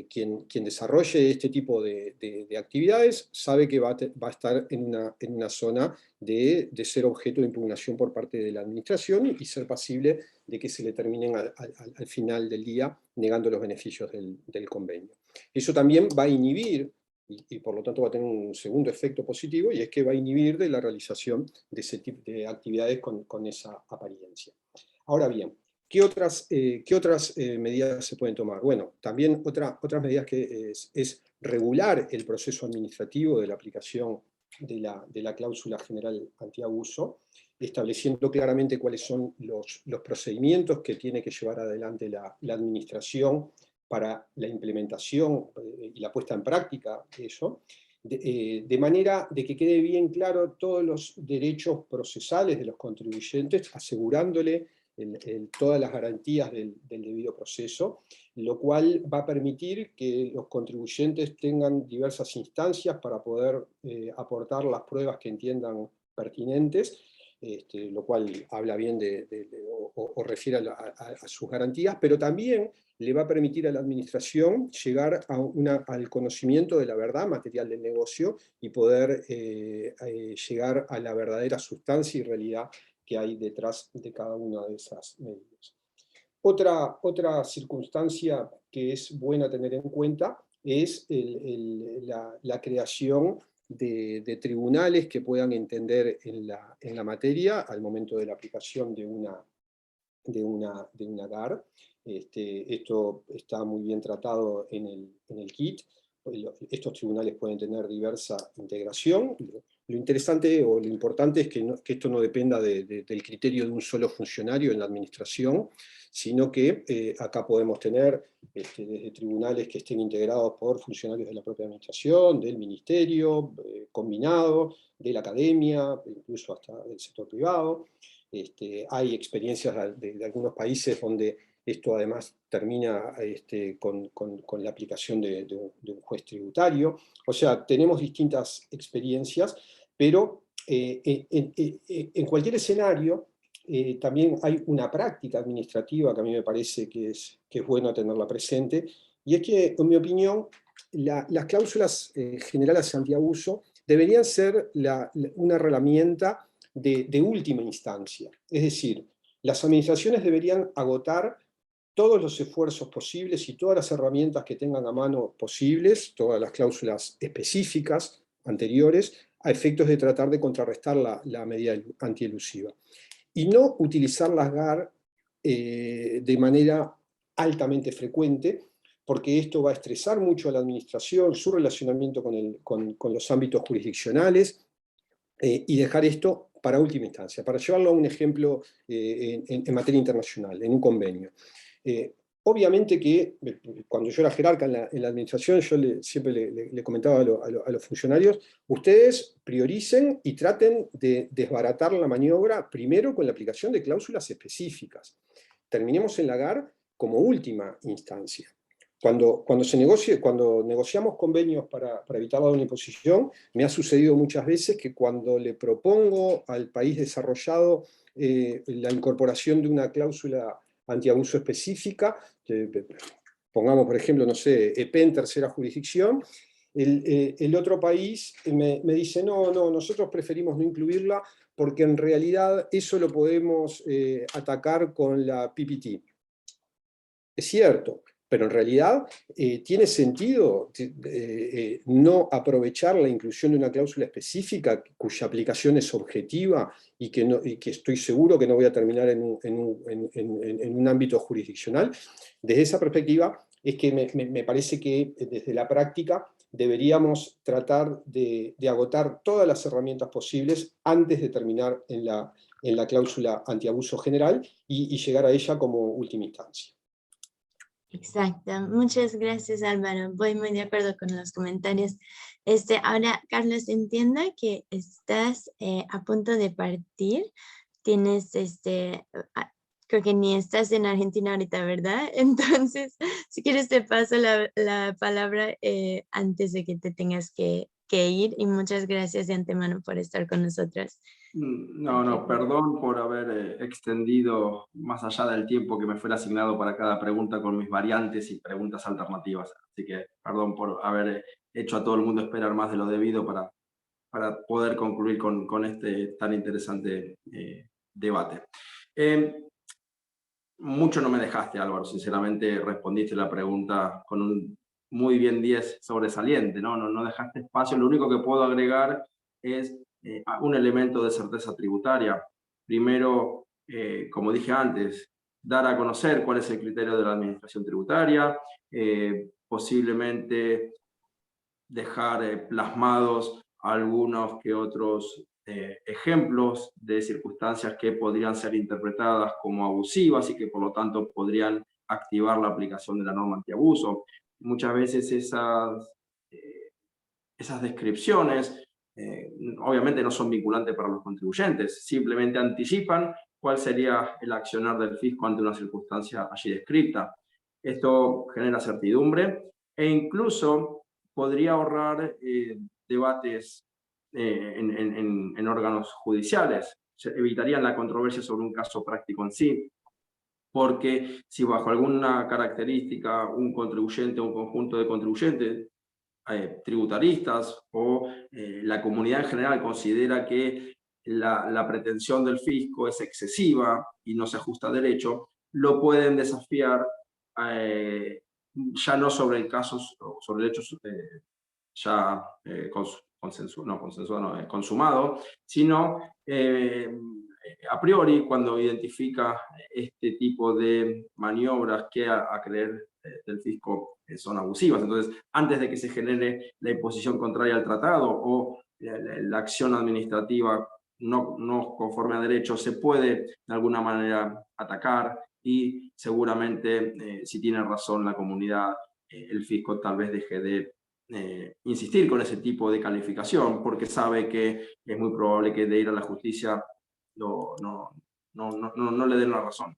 quien desarrolle este tipo de actividades sabe que va a estar en una zona de ser objeto de impugnación por parte de la administración y ser pasible de que se le terminen al final del día negando los beneficios del convenio. Eso también va a inhibir, y por lo tanto va a tener un segundo efecto positivo, y es que va a inhibir de la realización de ese tipo de actividades con esa apariencia. Ahora bien, ¿qué otras medidas se pueden tomar? Bueno, también otras medidas que es regular el proceso administrativo de la aplicación de la cláusula general antiabuso, estableciendo claramente cuáles son los procedimientos que tiene que llevar adelante la administración para la implementación y la puesta en práctica de eso, de manera de que quede bien claro todos los derechos procesales de los contribuyentes, asegurándole todas las garantías del debido proceso, lo cual va a permitir que los contribuyentes tengan diversas instancias para poder aportar las pruebas que entiendan pertinentes, lo cual habla bien o refiere a sus garantías, pero también le va a permitir a la administración llegar al conocimiento de la verdad material del negocio y poder llegar a la verdadera sustancia y realidad que hay detrás de cada una de esas medidas. Otra circunstancia que es buena tener en cuenta es la creación de tribunales que puedan entender en la materia al momento de la aplicación de una GAR. Esto está muy bien tratado en el kit. Estos tribunales pueden tener diversa integración. Lo interesante o lo importante es que esto no dependa del criterio de un solo funcionario en la administración, sino que acá podemos tener desde tribunales que estén integrados por funcionarios de la propia administración, del ministerio, combinado, de la academia, incluso hasta del sector privado. Hay experiencias de algunos países donde esto además termina con la aplicación de un juez tributario. O sea, tenemos distintas experiencias, pero en cualquier escenario también hay una práctica administrativa que a mí me parece que es bueno tenerla presente, y es que, en mi opinión, las cláusulas generales antiabuso deberían ser una herramienta de última instancia. Es decir, las administraciones deberían agotar todos los esfuerzos posibles y todas las herramientas que tengan a mano posibles, todas las cláusulas específicas anteriores, a efectos de tratar de contrarrestar la medida antielusiva. Y no utilizar las GAR de manera altamente frecuente, porque esto va a estresar mucho a la administración, su relacionamiento con los ámbitos jurisdiccionales, y dejar esto para última instancia, para llevarlo a un ejemplo en materia internacional, en un convenio. Obviamente que cuando yo era jerarca en la administración, yo siempre le comentaba a los funcionarios, ustedes prioricen y traten de desbaratar la maniobra primero con la aplicación de cláusulas específicas. Terminemos en la GAR como última instancia. Cuando negociamos convenios para evitar la doble imposición, me ha sucedido muchas veces que cuando le propongo al país desarrollado la incorporación de una cláusula antiabuso específica, pongamos por ejemplo, no sé, EP en tercera jurisdicción, el otro país me dice, no, nosotros preferimos no incluirla porque en realidad eso lo podemos atacar con la PPT. Es cierto, pero en realidad tiene sentido no aprovechar la inclusión de una cláusula específica cuya aplicación es objetiva y que estoy seguro que no voy a terminar en un ámbito jurisdiccional. Desde esa perspectiva es que me parece que desde la práctica deberíamos tratar de agotar todas las herramientas posibles antes de terminar en la cláusula antiabuso general y llegar a ella como última instancia. Exacto, muchas gracias Álvaro, voy muy de acuerdo con los comentarios. Ahora, Carlos, entiendo que estás a punto de partir, tienes, creo que ni estás en Argentina ahorita, ¿verdad? Entonces, si quieres te paso la palabra antes de que te tengas que ir, y muchas gracias de antemano por estar con nosotros. No, perdón por haber extendido más allá del tiempo que me fuera asignado para cada pregunta con mis variantes y preguntas alternativas. Así que perdón por haber hecho a todo el mundo esperar más de lo debido para poder concluir con este tan interesante debate. Mucho no me dejaste, Álvaro, sinceramente respondiste la pregunta con un muy bien 10 sobresaliente, no dejaste espacio. Lo único que puedo agregar es un elemento de certeza tributaria. Primero, como dije antes, dar a conocer cuál es el criterio de la administración tributaria, posiblemente dejar plasmados algunos que otros ejemplos de circunstancias que podrían ser interpretadas como abusivas y que por lo tanto podrían activar la aplicación de la norma antiabuso. Muchas veces esas descripciones obviamente no son vinculantes para los contribuyentes, simplemente anticipan cuál sería el accionar del fisco ante una circunstancia allí descrita. Esto genera certidumbre e incluso podría ahorrar debates en órganos judiciales. Se evitarían la controversia sobre un caso práctico en sí, porque si bajo alguna característica un contribuyente o un conjunto de contribuyentes tributaristas o la comunidad en general considera que la pretensión del fisco es excesiva y no se ajusta a derecho, lo pueden desafiar ya no sobre el caso, sobre el hecho consumado, sino a priori, cuando identifica este tipo de maniobras que a creer del fisco son abusivas. Entonces, antes de que se genere la imposición contraria al tratado o la acción administrativa no conforme a derecho, se puede de alguna manera atacar, y seguramente, si tiene razón la comunidad, el fisco tal vez deje de insistir con ese tipo de calificación, porque sabe que es muy probable que de ir a la justicia no le den la razón.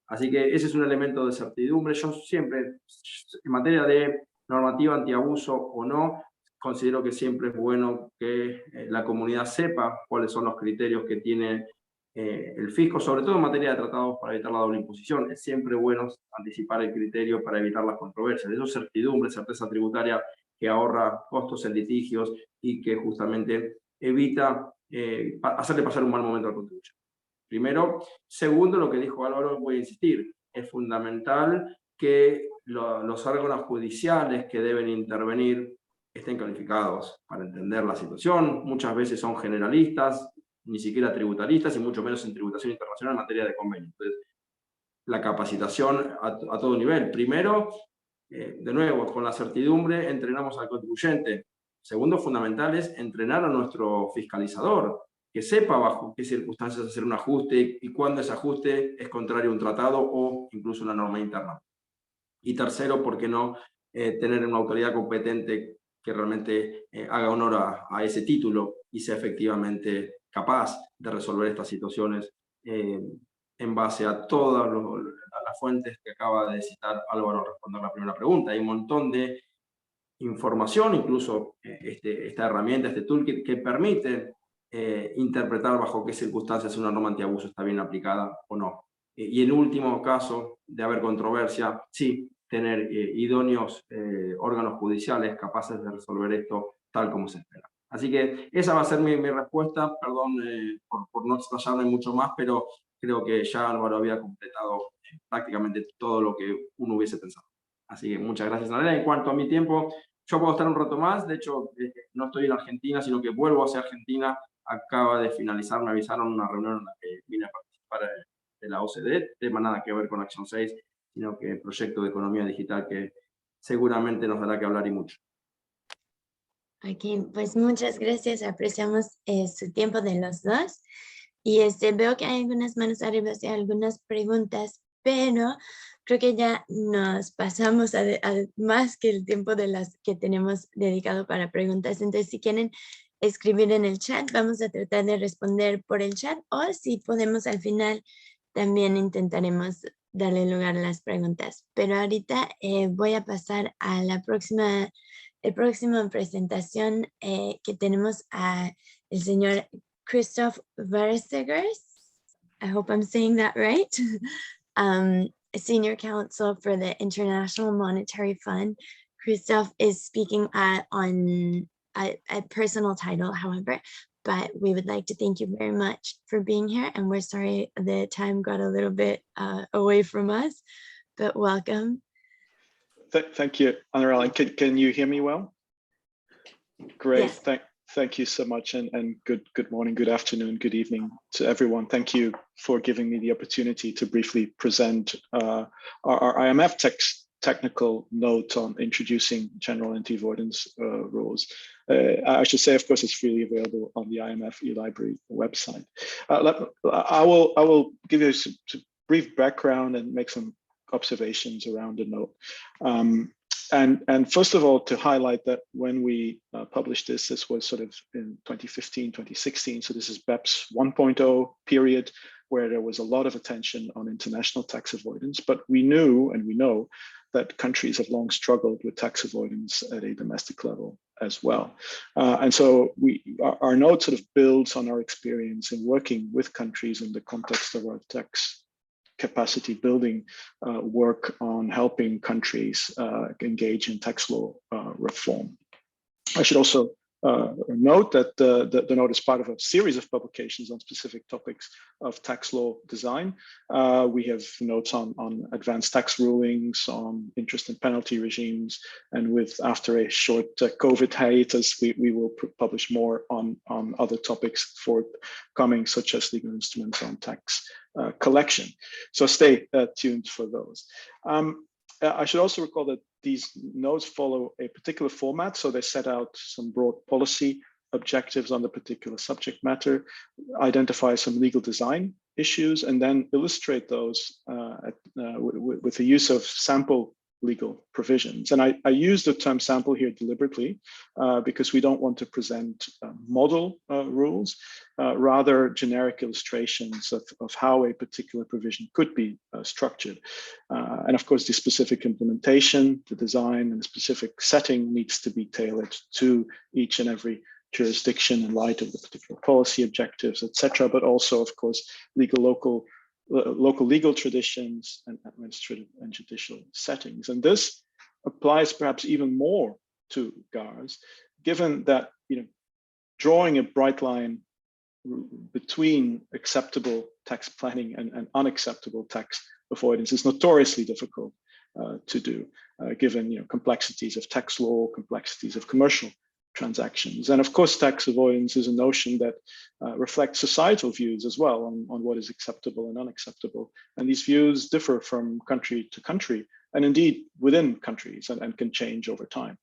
Así que ese es un elemento de certidumbre. Yo siempre, en materia de normativa antiabuso o no, considero que siempre es bueno que la comunidad sepa cuáles son los criterios que tiene el fisco, sobre todo en materia de tratados para evitar la doble imposición. Es siempre bueno anticipar el criterio para evitar las controversias. Eso es certidumbre, certeza tributaria, que ahorra costos en litigios y que justamente evita hacerle pasar un mal momento al contribuyente. Primero. Segundo, lo que dijo Álvaro, voy a insistir, es fundamental que los órganos judiciales que deben intervenir estén calificados para entender la situación. Muchas veces son generalistas, ni siquiera tributaristas, y mucho menos en tributación internacional en materia de convenio. Entonces, la capacitación a todo nivel. Primero, de nuevo, con la certidumbre entrenamos al contribuyente. Segundo, fundamental es entrenar a nuestro fiscalizador, que sepa bajo qué circunstancias hacer un ajuste y cuándo ese ajuste es contrario a un tratado o incluso una norma interna. Y tercero, ¿por qué no tener una autoridad competente que realmente haga honor a ese título y sea efectivamente capaz de resolver estas situaciones en base a todas las fuentes que acaba de citar Álvaro al responder la primera pregunta? Hay un montón de información, incluso esta herramienta, este toolkit, que permite interpretar bajo qué circunstancias una norma antiabuso está bien aplicada o no. Y en último caso, de haber controversia, sí, tener idóneos órganos judiciales capaces de resolver esto tal como se espera. Así que esa va a ser mi respuesta. Perdón por no explayarme mucho más, pero creo que ya Álvaro había completado prácticamente todo lo que uno hubiese pensado. Así que muchas gracias, Natalia. En cuanto a mi tiempo, yo puedo estar un rato más. De hecho, no estoy en Argentina, sino que vuelvo hacia Argentina. Acaba de finalizar, me avisaron, una reunión en la que vine a participar de la OCDE, tema nada que ver con Acción 6, sino que proyecto de economía digital que seguramente nos dará que hablar y mucho. Ok, pues muchas gracias, apreciamos su tiempo de los dos. Y veo que hay algunas manos arriba y algunas preguntas, pero creo que ya nos pasamos a más que el tiempo de las que tenemos dedicado para preguntas. Entonces, si quieren escribir en el chat, vamos a tratar de responder por el chat, o si podemos al final también intentaremos darle lugar a las preguntas. Pero ahorita voy a pasar a la próxima presentación que tenemos a el señor Christoph Versigers. I hope I'm saying that right. Senior Counsel for the International Monetary Fund. Christoph is speaking on a personal title, however, but we would like to thank you very much for being here, and we're sorry the time got a little bit away from us, but welcome. Thank you, Anarela. Can you hear me well? Great. Yes. Thank you so much, and good morning, good afternoon, good evening to everyone. Thank you for giving me the opportunity to briefly present our IMF technical note on introducing general anti-avoidance rules. I should say, of course, it's freely available on the IMF eLibrary website. I will give you a brief background and make some observations around the note. And first of all, to highlight that when we published this was sort of in 2015, 2016. So this is BEPS 1.0 period, where there was a lot of attention on international tax avoidance. But we knew, and we know, that countries have long struggled with tax avoidance at a domestic level as well. And so our note sort of builds on our experience in working with countries in the context of our tax capacity building work on helping countries engage in tax law reform. I should also note that the note is part of a series of publications on specific topics of tax law design. We have notes on advanced tax rulings, on interest and penalty regimes, and after a short COVID hiatus, we will publish more on other topics forthcoming, such as legal instruments on tax collection. So stay tuned for those. I should also recall that these notes follow a particular format, so they set out some broad policy objectives on the particular subject matter, identify some legal design issues, and then illustrate those with the use of sample legal provisions. And I use the term sample here deliberately because we don't want to present model rules, rather generic illustrations of how a particular provision could be structured. And of course, the specific implementation, the design, and the specific setting needs to be tailored to each and every jurisdiction in light of the particular policy objectives, etc. But also, of course, local legal traditions and administrative and judicial settings. And this applies perhaps even more to GARs, given that drawing a bright line between acceptable tax planning and unacceptable tax avoidance is notoriously difficult to do, given complexities of tax law, complexities of commercial transactions. And of course, tax avoidance is a notion that reflects societal views as well on what is acceptable and unacceptable. And these views differ from country to country, and indeed within countries, and can change over time.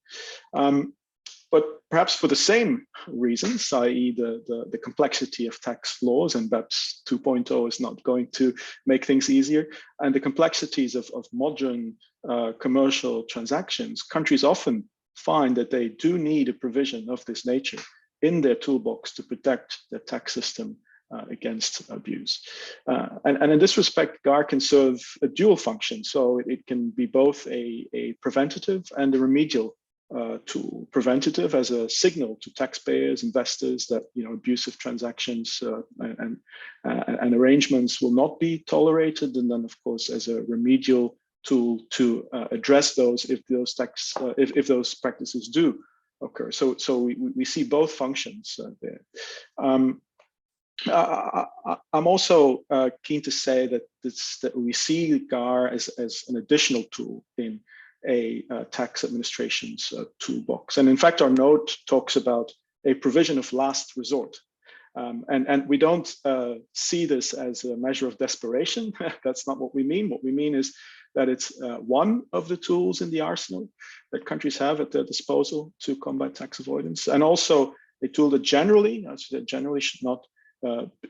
But perhaps for the same reasons, i.e. the complexity of tax laws, and BEPS 2.0 is not going to make things easier, and the complexities of modern commercial transactions, countries often find that they do need a provision of this nature in their toolbox to protect their tax system against abuse. And in this respect, GAR can serve a dual function. So it can be both a preventative and a remedial tool. Preventative as a signal to taxpayers, investors that abusive transactions and arrangements will not be tolerated, and then of course as a remedial tool to address those if those practices do occur. So we see both functions there. I'm also keen to say that we see GAR as an additional tool in a tax administration's toolbox. And in fact, our note talks about a provision of last resort. And we don't see this as a measure of desperation. That's not what we mean. What we mean is that it's one of the tools in the arsenal that countries have at their disposal to combat tax avoidance, and also a tool that generally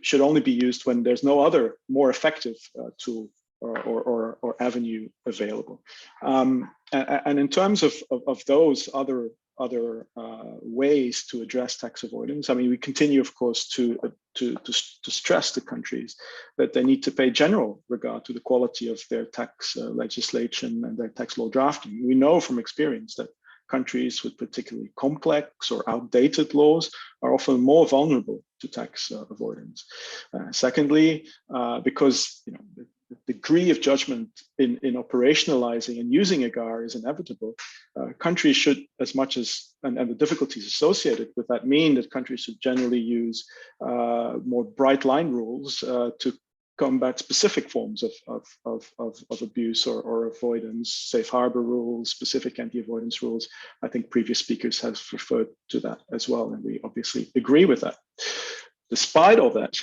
should only be used when there's no other more effective tool or avenue available. And in terms of those other ways to address tax avoidance, I mean, we continue, of course, to stress to countries that they need to pay general regard to the quality of their tax legislation and their tax law drafting. We know from experience that countries with particularly complex or outdated laws are often more vulnerable to tax avoidance. Secondly, because the degree of judgment in operationalizing and using a GAR is inevitable, countries should, as much as, and the difficulties associated with that mean that countries should generally use more bright line rules to combat specific forms of abuse or avoidance, safe harbor rules, specific anti-avoidance rules. I think previous speakers have referred to that as well, and we obviously agree with that. Despite all that,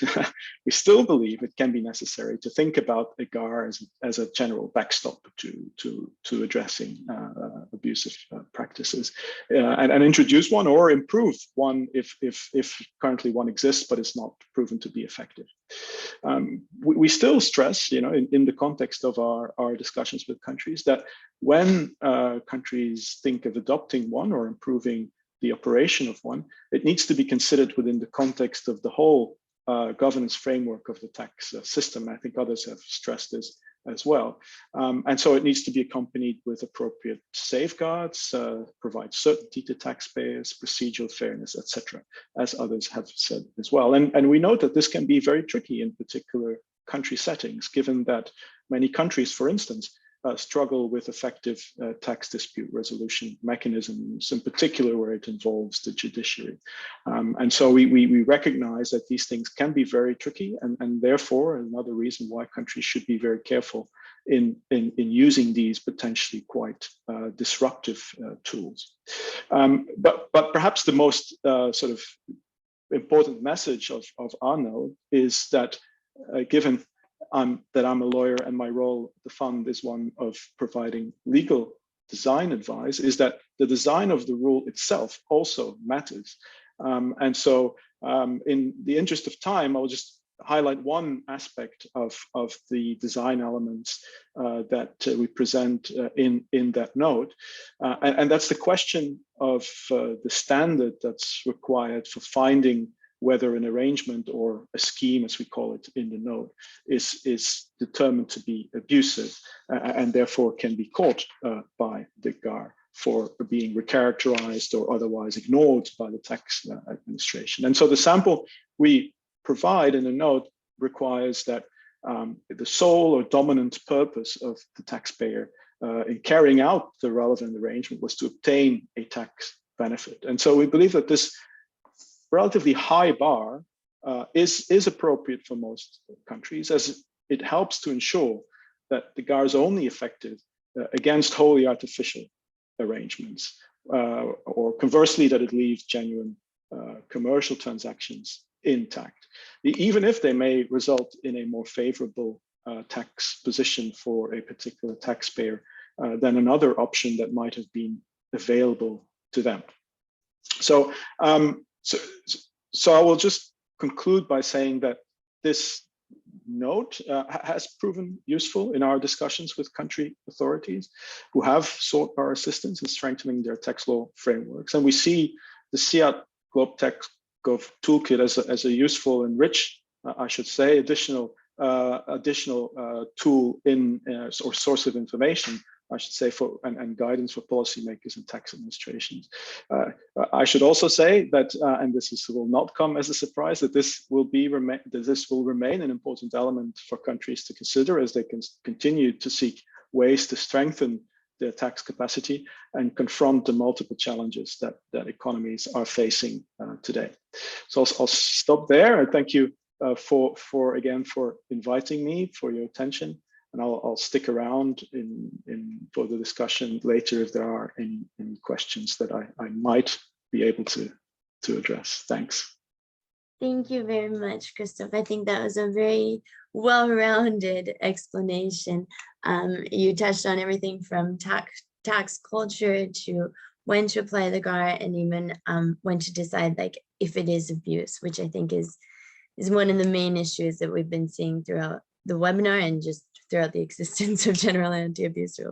we still believe it can be necessary to think about a GAR as a general backstop to addressing abusive practices, and introduce one or improve one if currently one exists but is not proven to be effective. We still stress, in the context of our discussions with countries, that when countries think of adopting one or improving the operation of one, it needs to be considered within the context of the whole governance framework of the tax system. I think others have stressed this as well. And so it needs to be accompanied with appropriate safeguards, provide certainty to taxpayers, procedural fairness, etc., as others have said as well. And we know that this can be very tricky in particular country settings, given that many countries, for instance, struggle with effective tax dispute resolution mechanisms, in particular where it involves the judiciary. And so we recognize that these things can be very tricky, and therefore another reason why countries should be very careful in using these potentially quite disruptive tools. But perhaps the most sort of important message of our note is that given that I'm a lawyer and my role at the fund is one of providing legal design advice, is that the design of the rule itself also matters. And so in the interest of time, I'll just highlight one aspect of the design elements that we present in that note. And that's the question of the standard that's required for finding whether an arrangement or a scheme, as we call it in the note, is determined to be abusive and therefore can be caught by the GAR for being recharacterized or otherwise ignored by the tax administration. And so the sample we provide in the note requires that the sole or dominant purpose of the taxpayer in carrying out the relevant arrangement was to obtain a tax benefit. And so we believe that this relatively high bar is appropriate for most countries, as it helps to ensure that the GAR is only effective against wholly artificial arrangements, or conversely, that it leaves genuine commercial transactions intact, even if they may result in a more favorable tax position for a particular taxpayer than another option that might have been available to them. So I will just conclude by saying that this note has proven useful in our discussions with country authorities who have sought our assistance in strengthening their tax law frameworks. And we see the CIAT GlobeTaxGov toolkit as a useful and rich, I should say, additional tool or source of information, I should say, and guidance for policymakers and tax administrations. I should also say that, and this will not come as a surprise, that this will remain an important element for countries to consider as they can continue to seek ways to strengthen their tax capacity and confront the multiple challenges that economies are facing today. So I'll stop there, and thank you again for inviting me, for your attention. And I'll stick around for the discussion later if there are any questions that I might be able to address. Thanks. Thank you very much, Christoph. I think that was a very well-rounded explanation. You touched on everything from tax culture to when to apply the GAR, and even when to decide if it is abuse, which I think is one of the main issues that we've been seeing throughout the webinar and just throughout the existence of general anti-abuse rules.